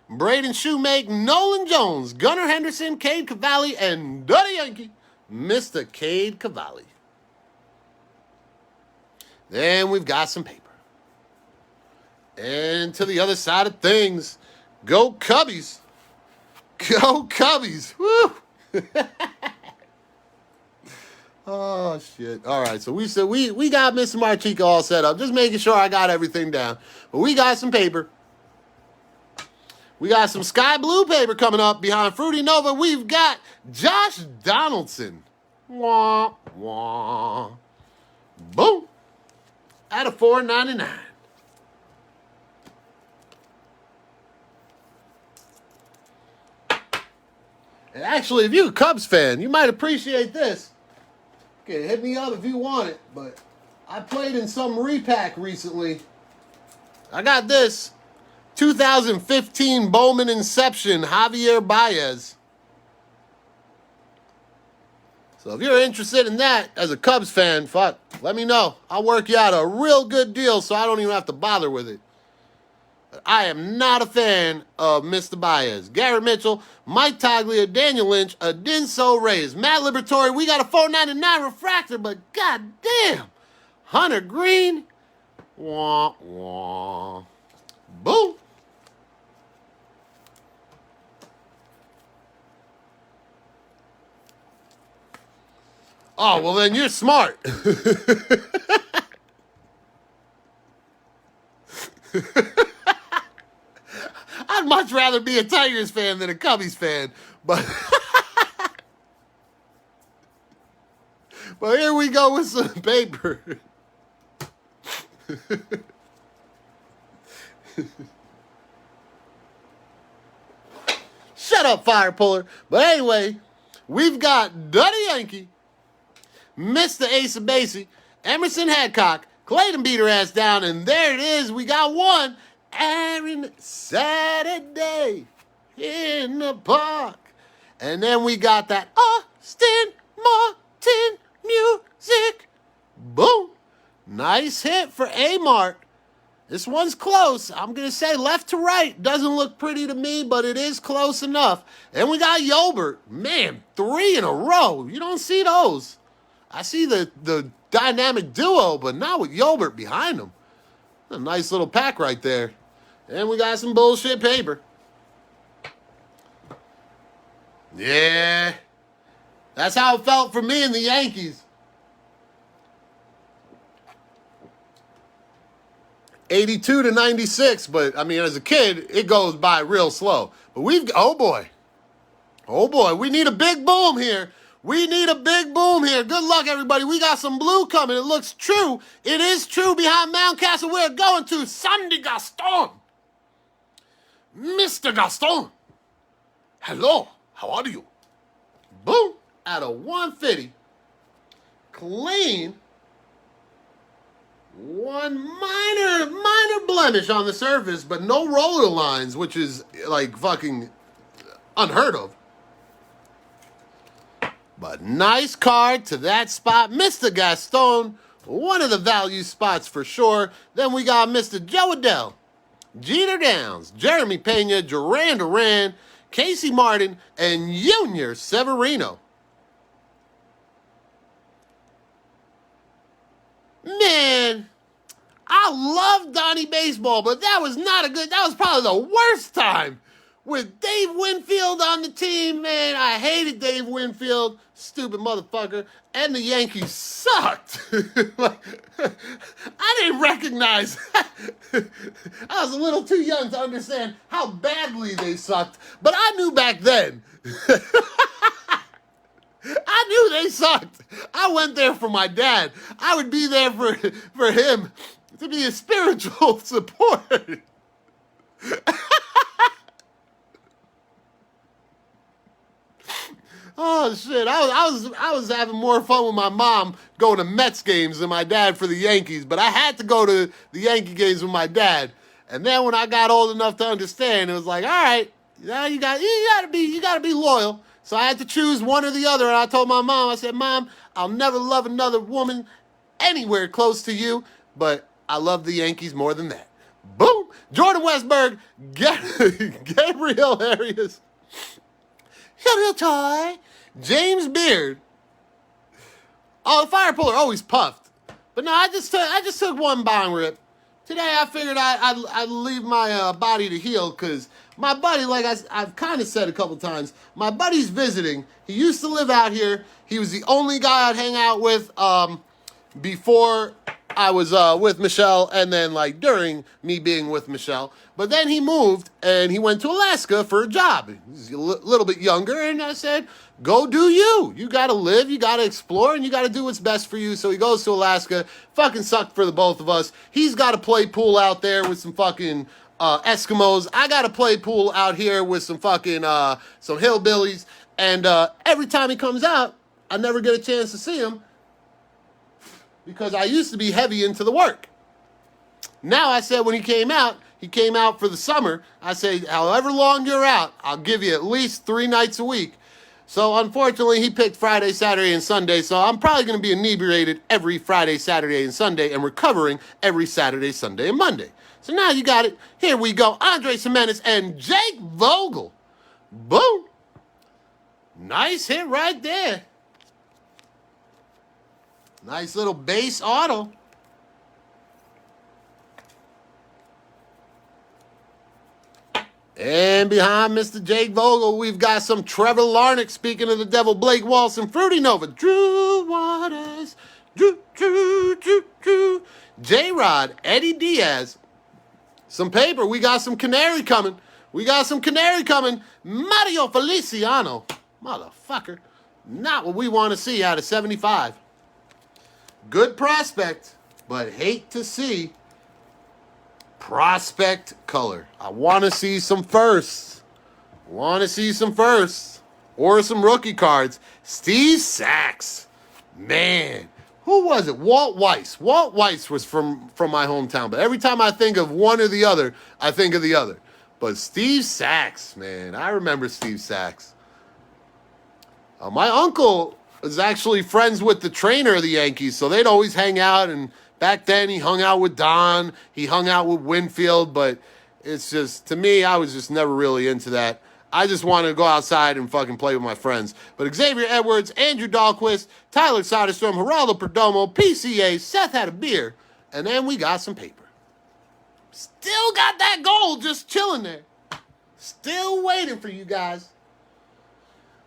Braden Shoemake, Nolan Jones, Gunnar Henderson, Cade Cavalli, and Daddy Yankee, Mr. Cade Cavalli. Then we've got some paper. And to the other side of things, go Cubbies. Go Cubbies. Woo! Oh, shit. All right, so we said we got Mr. Marchica all set up. Just making sure I got everything down. But we got some paper. We got some sky blue paper coming up behind Fruity Nova. We've got Josh Donaldson. Wah, wah. Boom. Out of $4.99. And actually, if you're a Cubs fan, you might appreciate this. Okay, hit me up if you want it, but I played in some repack recently. I got this 2015 Bowman Inception, Javier Baez. So if you're interested in that as a Cubs fan, fuck, let me know. I'll work you out a real good deal so I don't even have to bother with it. But I am not a fan of Mr. Baez. Garrett Mitchell, Mike Toglia, Daniel Lynch, Adinso Reyes, Matt Liberatore. We got a $4.99 refractor, but goddamn, Hunter Green. Wah, wah. Boom. Oh, well, then you're smart. I'd much rather be a Tigers fan than a Cubbies fan, but but here we go with some paper. Shut up, fire puller. But anyway, we've got Daddy Yankee, Mr. Ace of Basey, Emerson Hadcock, Clayton beat her ass down, and there it is. We got one. Aaron Saturday in the park. And then we got that Austin Martin music. Boom. Nice hit for A-Mart. This one's close. I'm going to say left to right. Doesn't look pretty to me, but it is close enough. And we got Yolbert. Man, 3 in a row. You don't see those. I see the dynamic duo, but not with Yolbert behind them. A nice little pack right there. And we got some bullshit paper. Yeah. That's how it felt for me and the Yankees. 82-96, but I mean, as a kid, it goes by real slow. But oh boy, we need a big boom here. We need a big boom here. Good luck, everybody. We got some blue coming. It looks true. It is true behind Mountcastle. We're going to Sandy Gaston. Mr. Gaston. Hello. How are you? Boom. Out of 150. Clean. One minor blemish on the surface, but no roller lines, which is like fucking unheard of. But nice card to that spot. Mr. Gaston, one of the value spots for sure. Then we got Mr. Joe Adell, Jeter Downs, Jeremy Pena, Duran Duran, Casey Martin, and Junior Severino. Man, I love Donnie Baseball, but that was probably the worst time. With Dave Winfield on the team, man, I hated Dave Winfield, stupid motherfucker, and the Yankees sucked. I didn't recognize I was a little too young to understand how badly they sucked, but I knew back then. I knew they sucked. I went there for my dad. I would be there for him to be a spiritual support. Oh shit! I was having more fun with my mom going to Mets games than my dad for the Yankees, but I had to go to the Yankee games with my dad. And then when I got old enough to understand, it was like, all right, you gotta be loyal. So I had to choose one or the other, and I told my mom, I said, Mom, I'll never love another woman anywhere close to you, but I love the Yankees more than that. Boom! Jordan Westberg, Gabriel Arias, Gabriel Toy, James Beard. Oh, the fire puller always puffed. But no, I just took one bong rip. Today I figured I'd leave my body to heal because my buddy, like I've kind of said a couple times, my buddy's visiting. He used to live out here. He was the only guy I'd hang out with before I was with Michelle and then like during me being with Michelle. But then he moved and he went to Alaska for a job. He's a little bit younger, and I said, go do you. You got to live, you got to explore, and you got to do what's best for you. So he goes to Alaska. Fucking sucked for the both of us. He's got to play pool out there with some fucking Eskimos. I got to play pool out here with some fucking some hillbillies. And every time he comes out, I never get a chance to see him because I used to be heavy into the work. Now I said when he came out for the summer. I said, however long you're out, I'll give you at least 3 nights a week. So unfortunately, he picked Friday, Saturday, and Sunday. So I'm probably going to be inebriated every Friday, Saturday, and Sunday, and recovering every Saturday, Sunday, and Monday. So now you got it. Here we go. Andre Semenis and Jake Vogel. Boom. Nice hit right there. Nice little base auto. And behind Mr. Jake Vogel, we've got some Trevor Larnach. Speaking of the devil, Blake Walson, Fruity Nova, Drew Waters, Drew. J-Rod, Eddie Diaz. Some paper. We got some Canary coming. Mario Feliciano. Motherfucker. Not what we want to see out of 75. Good prospect, but hate to see prospect color. I want to see some firsts. Or some rookie cards. Steve Sachs. Man. Who was it? Walt Weiss. Walt Weiss was from my hometown. But every time I think of one or the other, I think of the other. But Steve Sachs, man. I remember Steve Sachs. My uncle was actually friends with the trainer of the Yankees, so they'd always hang out, and back then he hung out with Don, he hung out with Winfield, but it's just, to me, I was just never really into that. I just wanted to go outside and fucking play with my friends. But Xavier Edwards, Andrew Dahlquist, Tyler Soderstrom, Geraldo Perdomo, PCA, Seth had a beer, and then we got some paper. Still got that gold just chilling there. Still waiting for you guys.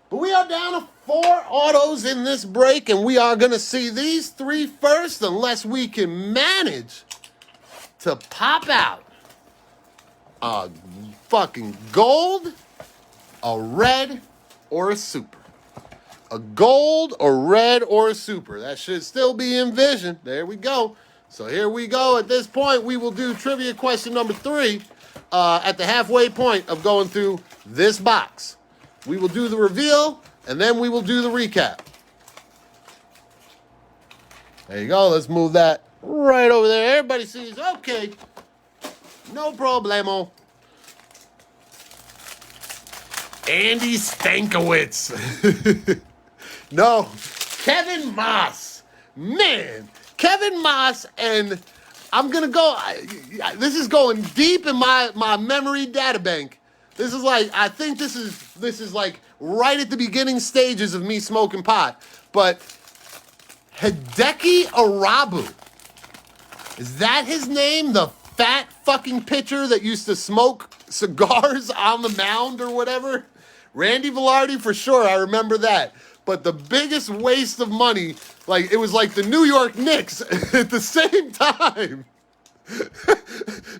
But we are down to 4 autos in this break, and we are going to see these 3 first unless we can manage to pop out a fucking gold, a red, or a super. A gold, a red, or a super. That should still be in vision. There we go. So here we go. At this point, we will do trivia question number 3 at the halfway point of going through this box. We will do the reveal, and then we will do the recap. There you go. Let's move that right over there. Everybody sees. Okay. No problemo. Andy Stankiewicz. No, Kevin Moss. Man, Kevin Moss, and I'm going to go, this is going deep in my memory data bank. This is like, I think this is like right at the beginning stages of me smoking pot. But Hideki Arabu, is that his name? The fat fucking pitcher that used to smoke cigars on the mound or whatever? Randy Velarde for sure, I remember that. But the biggest waste of money, like it was like the New York Knicks at the same time.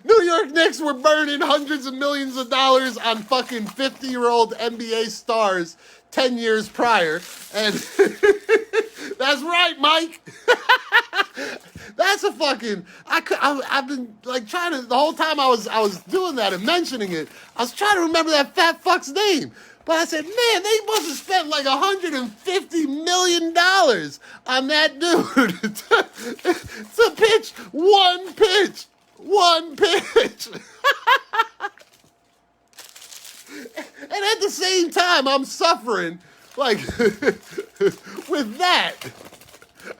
New York Knicks were burning hundreds of millions of dollars on fucking 50-year-old NBA stars 10 years prior. And that's right, Mike. That's a fucking, I've been like trying to, the whole time I was doing that and mentioning it, I was trying to remember that fat fuck's name. But I said, man, they must have spent like $150 million on that dude to pitch one pitch. One pitch. And at the same time, I'm suffering like with that.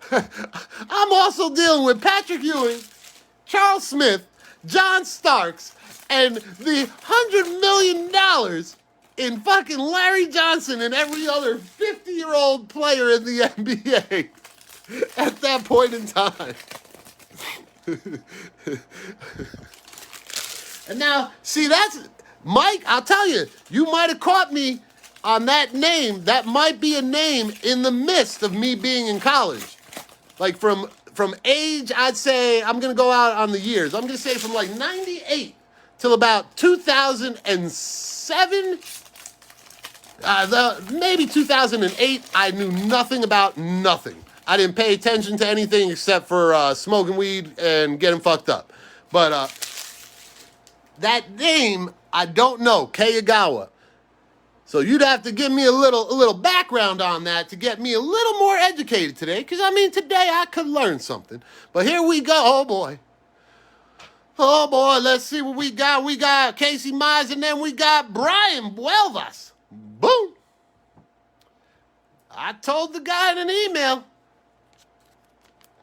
I'm also dealing with Patrick Ewing, Charles Smith, John Starks, and the $100 million in fucking Larry Johnson and every other 50-year-old player in the NBA at that point in time. And now, see, that's, Mike, I'll tell you, you might have caught me on that name. That might be a name in the midst of me being in college. Like from age, I'd say, I'm going to go out on the years. I'm going to say from like 98 till about 2007, maybe 2008, I knew nothing about nothing. I didn't pay attention to anything except for smoking weed and getting fucked up. But that name, I don't know, Kayagawa. So you'd have to give me a little background on that to get me a little more educated today. Because, I mean, today I could learn something. But here we go. Oh, boy. Oh, boy. Let's see what we got. We got Casey Mize, and then we got Brian Buelvas. Boom. I told the guy in an email.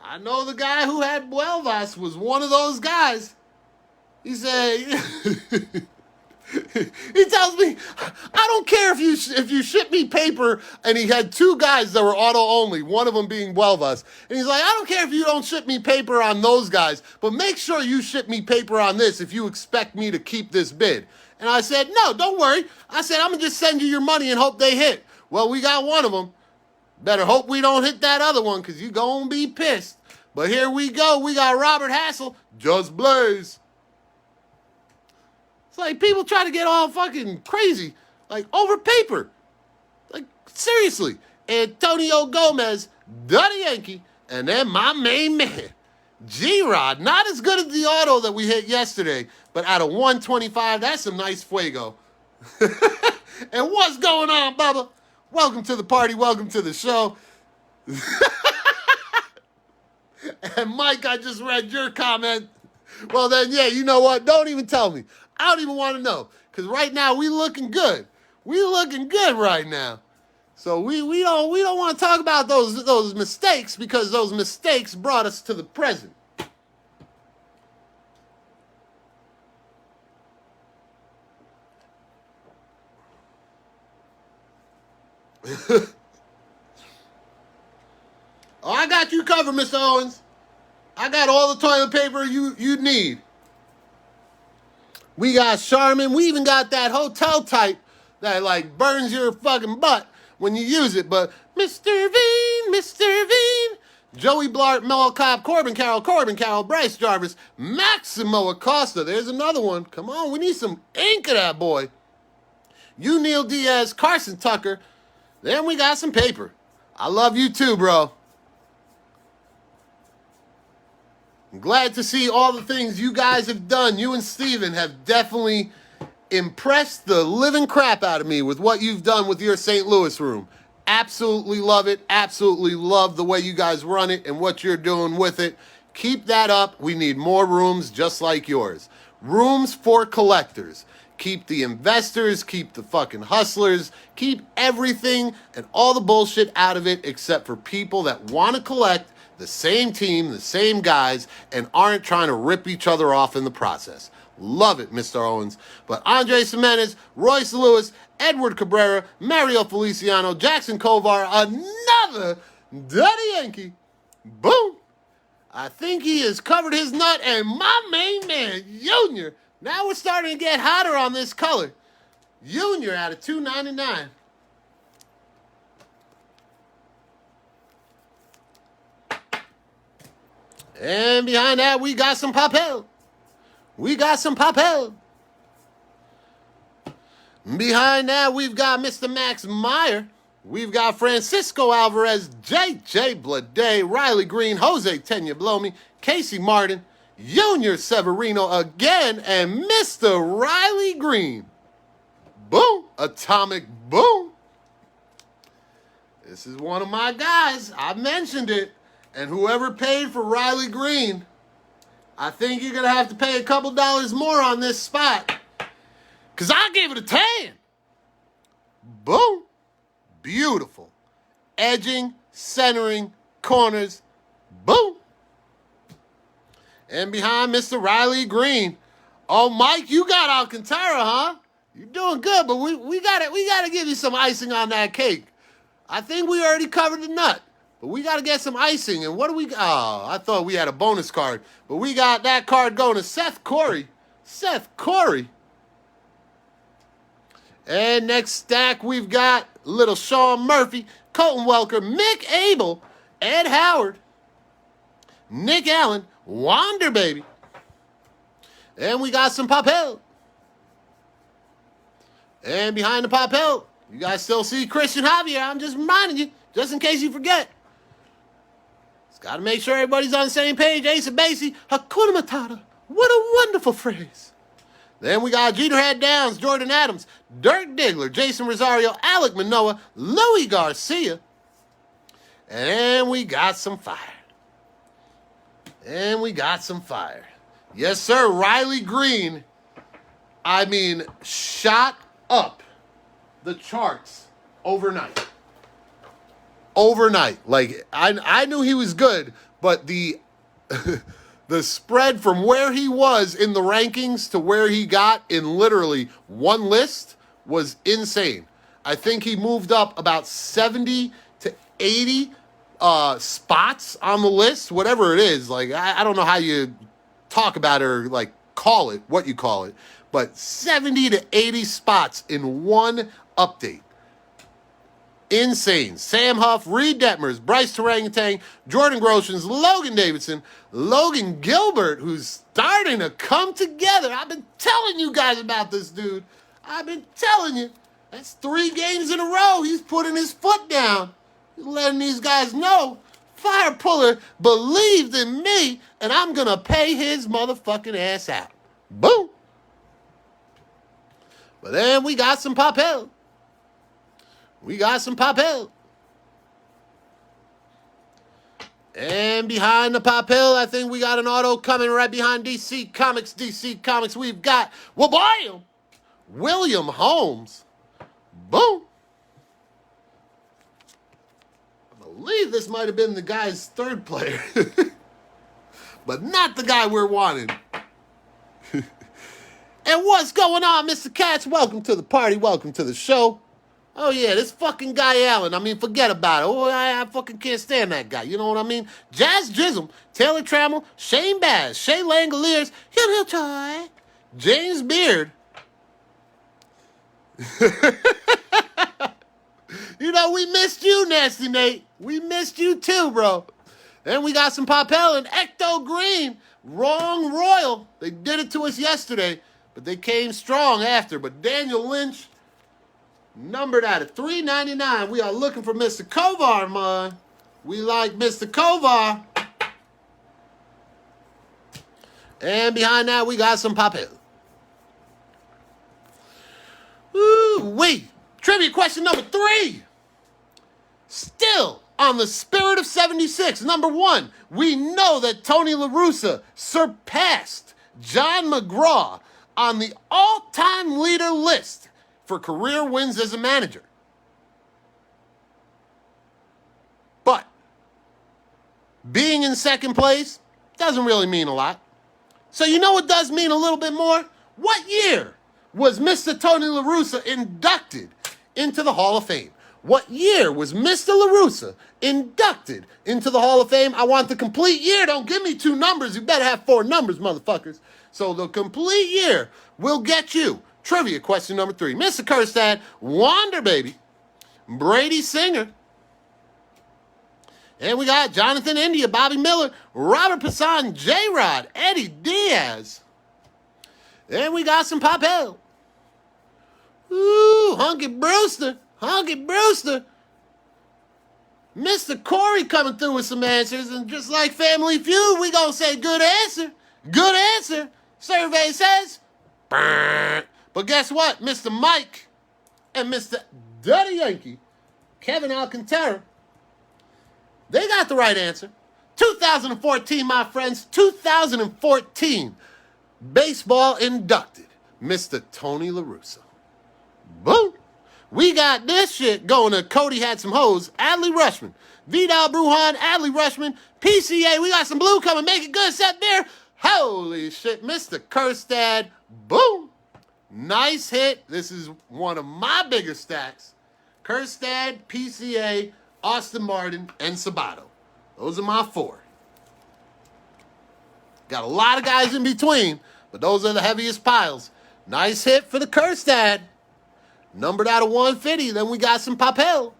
I know the guy who had Buelvas was one of those guys. He said, he tells me, I don't care if you ship me paper, and he had two guys that were auto only, one of them being Buelvas. And he's like, I don't care if you don't ship me paper on those guys, but make sure you ship me paper on this if you expect me to keep this bid. And I said, no, don't worry. I said, I'm going to just send you your money and hope they hit. Well, we got one of them. Better hope we don't hit that other one because you're going to be pissed. But here we go. We got Robert Hassel, Just Blaze. It's like people try to get all fucking crazy, like over paper. Like, seriously. Antonio Gomez, Daddy Yankee, and then my main man, G-Rod. Not as good as the auto that we hit yesterday, but out of 125, that's some nice fuego. And what's going on, Bubba? Welcome to the party. Welcome to the show. And Mike, I just read your comment. Well, then, yeah, you know what? Don't even tell me. I don't even want to know. Because right now, we looking good. We looking good right now. So we don't want to talk about those mistakes because those mistakes brought us to the present. Oh, I got you covered, Mr. Owens. I got all the toilet paper you need. We got Charmin. We even got that hotel type that like burns your fucking butt when you use it. But Mr. Veen, Joey Blart, Mel Cobb, Corbin Carroll, Bryce Jarvis, Maximo Acosta. There's another one. Come on, we need some ink of that boy. You, Neil Diaz, Carson Tucker. Then we got some paper. I love you too, bro. I'm glad to see all the things you guys have done. You and Steven have definitely impressed the living crap out of me with what you've done with your St. Louis room. Absolutely love it. Absolutely love the way you guys run it and what you're doing with it. Keep that up. We need more rooms just like yours. Rooms for collectors. keep the investors, keep the fucking hustlers, keep everything and all the bullshit out of it except for people that want to collect the same team, the same guys, and aren't trying to rip each other off in the process. Love it, Mr. Owens. But Andre Jimenez, Royce Lewis, Edward Cabrera, Mario Feliciano, Jackson Kovar, another Daddy Yankee. Boom. I think he has covered his nut, and my main man, Junior. Now we're starting to get hotter on this color. Junior out of $2.99. And behind that, we got some Papel. We got some Papel. Behind that, we've got Mr. Max Meyer. We've got Francisco Alvarez, J.J. Blade, Riley Green, Jose Tenyablomi, Casey Martin, Junior Severino again, and Mr. Riley Green. Boom. Atomic boom. This is one of my guys. I mentioned it. And whoever paid for Riley Green, I think you're going to have to pay a couple dollars more on this spot. Because I gave it a 10. Boom. Beautiful. Edging, centering, corners. Boom. And behind Mr. Riley Green. Oh, Mike, you got Alcantara, huh? You're doing good, but we gotta give you some icing on that cake. I think we already covered the nut. But we got to get some icing. And what do we got? Oh, I thought we had a bonus card. But we got that card going to Seth Corey. Seth Corey. And next stack, we've got little Sean Murphy, Colton Welker, Mick Abel, Ed Howard, Nick Allen, Wander Baby. And we got some Papel. And behind the Papel, you guys still see Christian Javier. I'm just reminding you, just in case you forget. Got to make sure everybody's on the same page. Ace and Basie, Hakuna Matata. What a wonderful phrase. Then we got Jeter Head Downs, Jordan Adams, Dirk Diggler, Jason Rosario, Alec Manoah, Louis Garcia. And we got some fire. And we got some fire. Yes, sir. Riley Green, shot up the charts overnight. Like, I knew he was good, but the spread from where he was in the rankings to where he got in literally one list was insane. I think he moved up about 70 to 80 spots on the list, whatever it is. Like, I don't know how you talk about it or, like, call it, what you call it, but 70 to 80 spots in one update. Insane. Sam Huff, Reed Detmers, Bryce Terangtang, Jordan Groshans, Logan Davidson, Logan Gilbert, who's starting to come together. I've been telling you guys about this dude. I've been telling you. That's 3 games in a row. He's putting his foot down. He's letting these guys know. Fire Puller believed in me, and I'm going to pay his motherfucking ass out. Boom. But then we got some Papel. We got some Papel. And behind the Papel, I think we got an auto coming right behind DC Comics. DC Comics, we've got, William Holmes. Boom. I believe this might have been the guy's third player. But not the guy we're wanting. And what's going on, Mr. Katz? Welcome to the party. Welcome to the show. Oh, yeah, this fucking guy Allen. Forget about it. Oh, I fucking can't stand that guy. You know what I mean? Jazz Jism, Taylor Trammell, Shane Baz, Shay Langoliers, Hill Toy, James Beard. We missed you, Nasty Nate. We missed you too, bro. Then we got some Papel and Ecto Green. Wrong Royal. They did it to us yesterday, but they came strong after. But Daniel Lynch, numbered out of $3.99. We are looking for Mr. Kovar, man. We like Mr. Kovar. And behind that, we got some Papel. Ooh-wee. Trivia question number 3. Still on the spirit of 76. Number 1, we know that Tony La Russa surpassed John McGraw on the all-time leader list for career wins as a manager. But being in second place doesn't really mean a lot. So you know what does mean a little bit more? What year was Mr. Tony La Russa inducted into the Hall of Fame? What year was Mr. La Russa inducted into the Hall of Fame? I want the complete year. Don't give me 2 numbers. You better have 4 numbers, motherfuckers. So the complete year will get you. Trivia question number 3. Mr. Kerstad, Wonder Baby, Brady Singer, and we got Jonathan India, Bobby Miller, Robert Passan, J-Rod, Eddie Diaz. And we got some Papel. Ooh, Hunky Brewster. Hunky Brewster. Mr. Corey coming through with some answers. And just like Family Feud, we gonna say good answer. Good answer. Survey says. Brr. But guess what? Mr. Mike and Mr. Daddy Yankee, Kevin Alcantara, they got the right answer. 2014, my friends. 2014. Baseball inducted Mr. Tony La Russa. Boom. We got this shit going to Cody Had Some Hoes, Adley Rushman, Vidal Brujan, Adley Rushman, PCA. We got some blue coming. Make it good, set there. Holy shit, Mr. Kerstad. Boom. Nice hit. This is one of my biggest stacks. Kerstad, PCA, Austin Martin, and Sabato. Those are my 4. Got a lot of guys in between, but those are the heaviest piles. Nice hit for the Kerstad. Numbered out of 150. Then we got some Papel.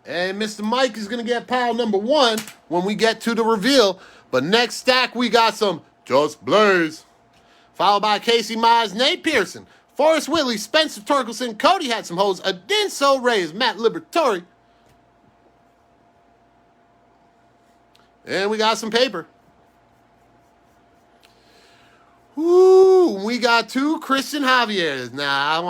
And Mr. Mike is going to get pile number 1 when we get to the reveal. But next stack, we got some Just Blaze. Followed by Casey Mize, Nate Pearson, Forrest Whitley, Spencer Torkelson, Cody Had Some Hoes, Adinso Reyes, Matt Liberatore. And we got some paper. Ooh, we got 2 Christian Javier's. Now,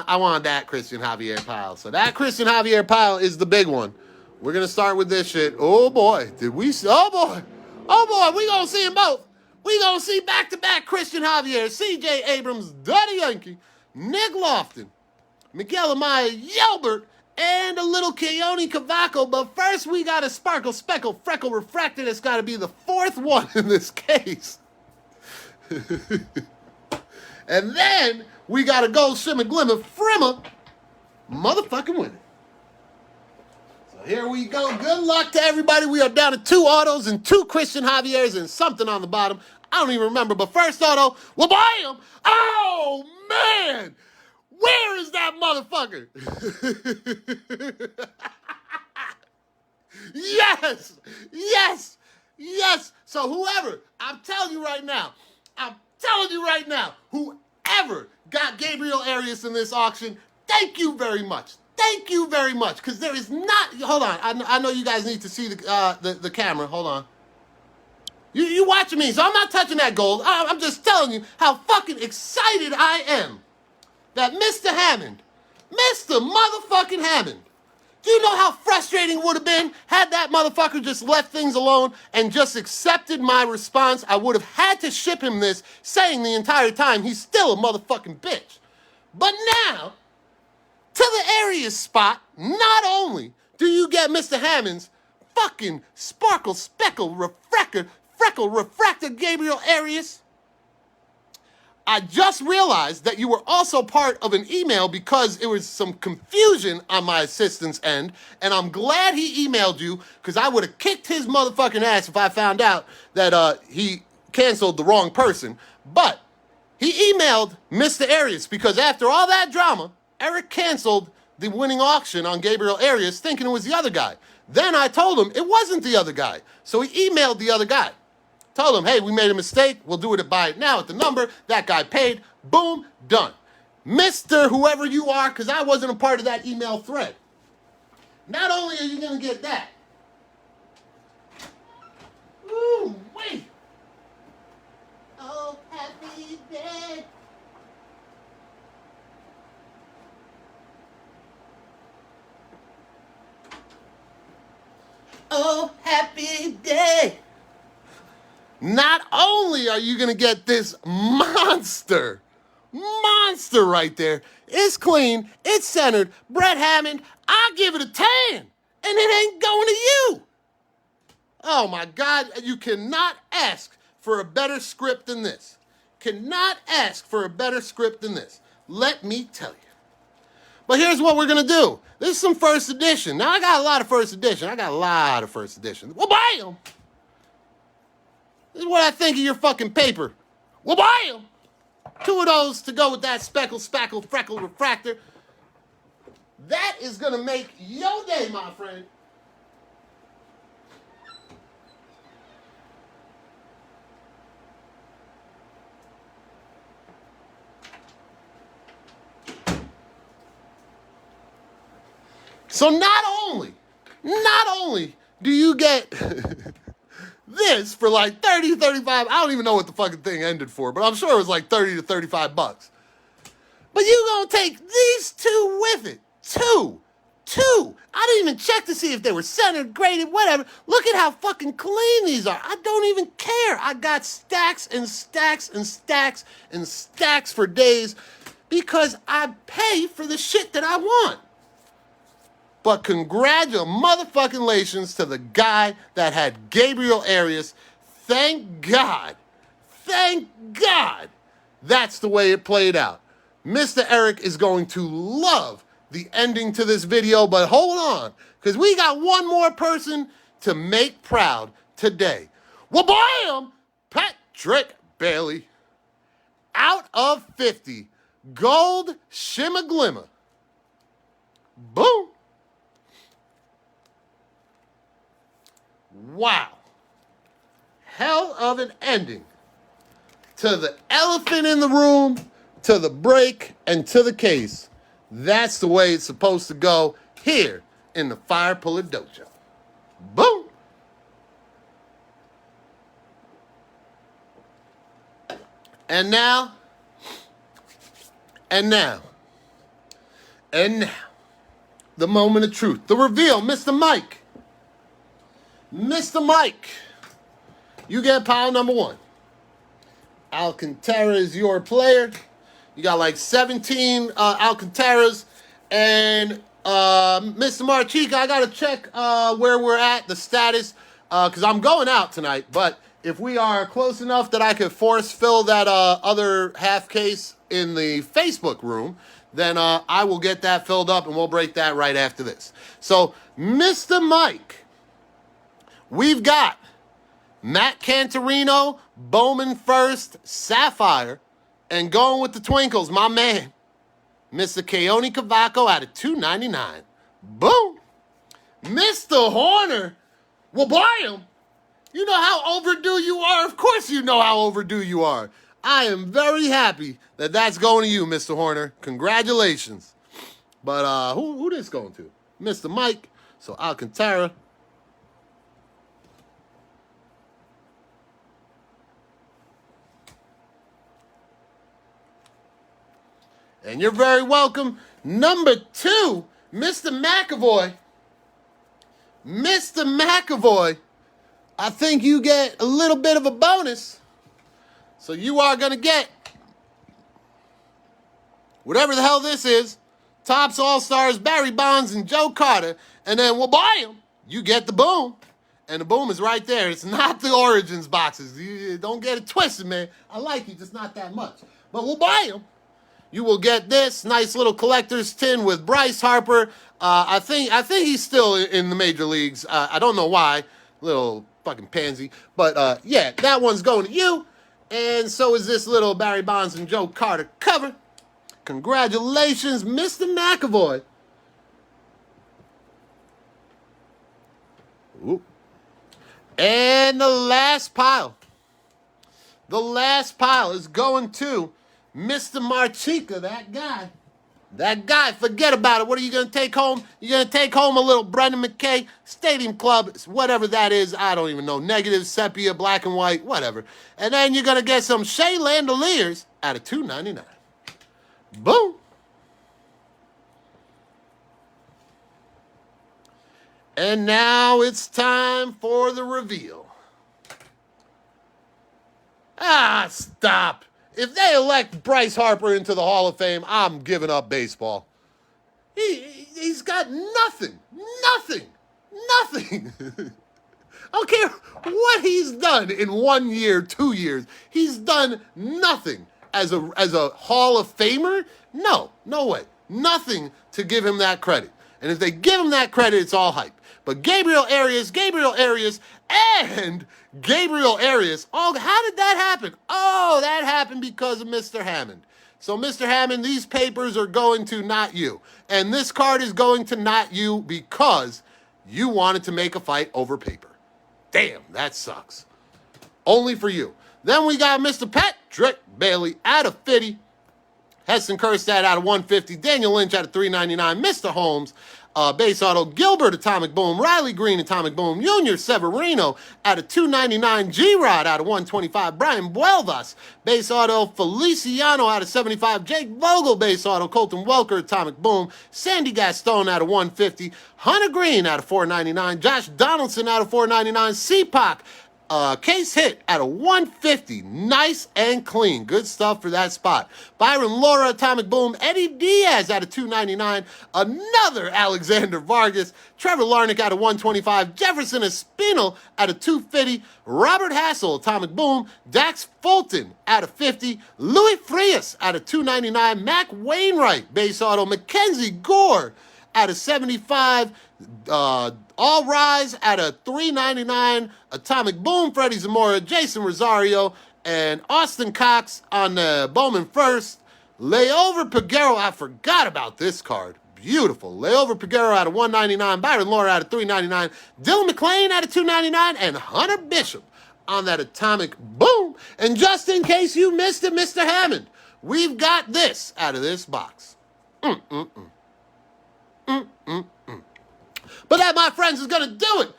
I want that Christian Javier pile. So that Christian Javier pile is the big one. We're going to start with this shit. Oh, boy. Oh, boy. Oh, boy. We going to see them both. We going to see back-to-back Christian Javier, C.J. Abrams, Daddy Yankee, Nick Lofton, Miguel Amaya, Yelbert, and a little Keone Cavaco. But first, we got a Sparkle, Speckle, Freckle, Refracted. It's got to be the 4th one in this case. And then we got a Gold Shimmer Glimmer Frimmer motherfucking winner. So here we go. Good luck to everybody. We are down to 2 autos and 2 Christian Javier's and something on the bottom. I don't even remember, but first auto, well, bam! Oh, man! Where is that motherfucker? Yes! Yes! Yes! So whoever, I'm telling you right now, whoever got Gabriel Arias in this auction, thank you very much. Thank you very much. Because there is not, hold on, I know you guys need to see the camera. Hold on. You watching me, so I'm not touching that gold. I'm just telling you how fucking excited I am that Mr. Hammond, Mr. motherfucking Hammond, do you know how frustrating it would have been had that motherfucker just left things alone and just accepted my response? I would have had to ship him this, saying the entire time he's still a motherfucking bitch. But now, to the Arias spot, not only do you get Mr. Hammond's fucking Sparkle, Speckle, Freckle, Refracted Gabriel Arias, I just realized that you were also part of an email because it was some confusion on my assistant's end, and I'm glad he emailed you because I would have kicked his motherfucking ass if I found out that he canceled the wrong person. But he emailed Mr. Arias because after all that drama, Eric canceled the winning auction on Gabriel Arias thinking it was the other guy. Then I told him it wasn't the other guy, so he emailed the other guy. Told him, hey, we made a mistake. We'll do it by it now at the number. That guy paid. Boom, done. Mr. Whoever you are, because I wasn't a part of that email thread. Not only are you going to get that. Ooh, wait. Oh, happy day. oh, happy day. Not only are you going to get this monster right there, it's clean, it's centered, Brett Hammond, I give it a 10, and it ain't going to you. Oh my God, you cannot ask for a better script than this. Cannot ask for a better script than this. Let me tell you. But here's what we're going to do. This is some first edition. Now, I got a lot of first edition. Well, buy them. This is what I think of your fucking paper. Well, buy them. 2 of those to go with that speckle, spackle, freckle, refractor. That is going to make your day, my friend. So not only do you get this for like 30, 35, I don't even know what the fucking thing ended for, but I'm sure it was like 30 to 35 bucks. But you gonna take these 2 with it. Two. I didn't even check to see if they were centered, graded, whatever. Look at how fucking clean these are. I don't even care. I got stacks and stacks and stacks and stacks for days because I pay for the shit that I want. But congratulations to the guy that had Gabriel Arias. Thank God. That's the way it played out. Mr. Eric is going to love the ending to this video, but hold on, because we got one more person to make proud today. Well, bam! Patrick Bailey. Out of 50. Gold shimmer glimmer. Boom. Wow. Hell of an ending to the elephant in the room, to the break, and to the case. That's the way it's supposed to go here in the Fire Puller Dojo. Boom. And now, the moment of truth, the reveal, Mr. Mike. Mr. Mike, you get pile number 1. Alcantara is your player. You got like 17 Alcantaras. And Mr. Marchica, I got to check where we're at, the status, because I'm going out tonight. But if we are close enough that I could force fill that other half case in the Facebook room, then I will get that filled up and we'll break that right after this. So, Mr. Mike, we've got Matt Cantorino, Bowman first, Sapphire, and going with the twinkles, my man, Mr. Keone Cavaco out of $2.99. Boom. Mr. Horner, well, buy him. You know how overdue you are? Of course you know how overdue you are. I am very happy that that's going to you, Mr. Horner. Congratulations. But who this going to? Mr. Mike. So Alcantara. And you're very welcome. Number 2, Mr. McAvoy. Mr. McAvoy, I think you get a little bit of a bonus. So you are going to get whatever the hell this is. Topps All-Stars, Barry Bonds, and Joe Carter. And then we'll buy them. You get the boom. And the boom is right there. It's not the Origins boxes. You don't get it twisted, man. I like you, just not that much. But we'll buy them. You will get this nice little collector's tin with Bryce Harper. I think he's still in the major leagues. I don't know why. Little fucking pansy. But yeah, that one's going to you. And so is this little Barry Bonds and Joe Carter cover. Congratulations, Mr. McAvoy. Ooh. And the last pile. The last pile is going to Mr. Marchica, that guy. That guy, forget about it. What are you going to take home? You're going to take home a little Brendan McKay, Stadium Club, whatever that is. I don't even know. Negative, sepia, black and white, whatever. And then you're going to get some Shea Landeliers out of $2.99. Boom. And now it's time for the reveal. Ah, stop. If they elect Bryce Harper into the Hall of Fame, I'm giving up baseball. He's got nothing. Nothing. Nothing. I don't care what he's done in 1 year, 2 years. He's done nothing as a Hall of Famer. No way. Nothing to give him that credit. And if they give him that credit, it's all hype. But Gabriel Arias, and Gabriel Arias, oh, how did that happen? Oh, that happened because of Mr. Hammond. So, Mr. Hammond, these papers are going to not you. And this card is going to not you because you wanted to make a fight over paper. Damn, that sucks. Only for you. Then we got Mr. Patrick Bailey out of 50. Heston Kjerstad out of 150. Daniel Lynch out of 399. Mr. Holmes, base auto. Gilbert, Atomic Boom. Riley Green, Atomic Boom. Junior Severino out of 299. G-Rod out of 125. Brian Buelvas, base auto. Feliciano out of 75. Jake Vogel, base auto. Colton Welker, Atomic Boom. Sandy Gaston out of 150. Hunter Green out of 499. Josh Donaldson out of 499. CPAC. Case hit out of 150. Nice and clean. Good stuff for that spot. Byron Laura, Atomic Boom. Eddie Diaz out of 299. Another Alexander Vargas. Trevor Larnach out of 125. Jefferson Espinal out of 250. Robert Hassel, Atomic Boom. Dax Fulton out of 50. Louis Frias out of 299. Mac Wainwright, base auto. Mackenzie Gore out of 75. All Rise out of 399. Atomic Boom, Freddie Zamora, Jason Rosario, and Austin Cox on the Bowman first. Layover Peguero, I forgot about this card. Beautiful. Layover Peguero out of 199. Byron Laura out of 399. Dylan McClain out of 299. And Hunter Bishop on that Atomic Boom. And just in case you missed it, Mr. Hammond, we've got this out of this box. But that, my friends, is going to do it.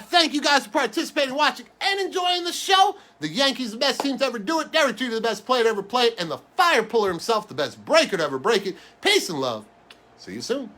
Thank you guys for participating, watching, and enjoying the show. The Yankees, the best team to ever do it. Derek Jeter, the best player to ever play it. And the fire puller himself, the best breaker to ever break it. Peace and love. See you soon.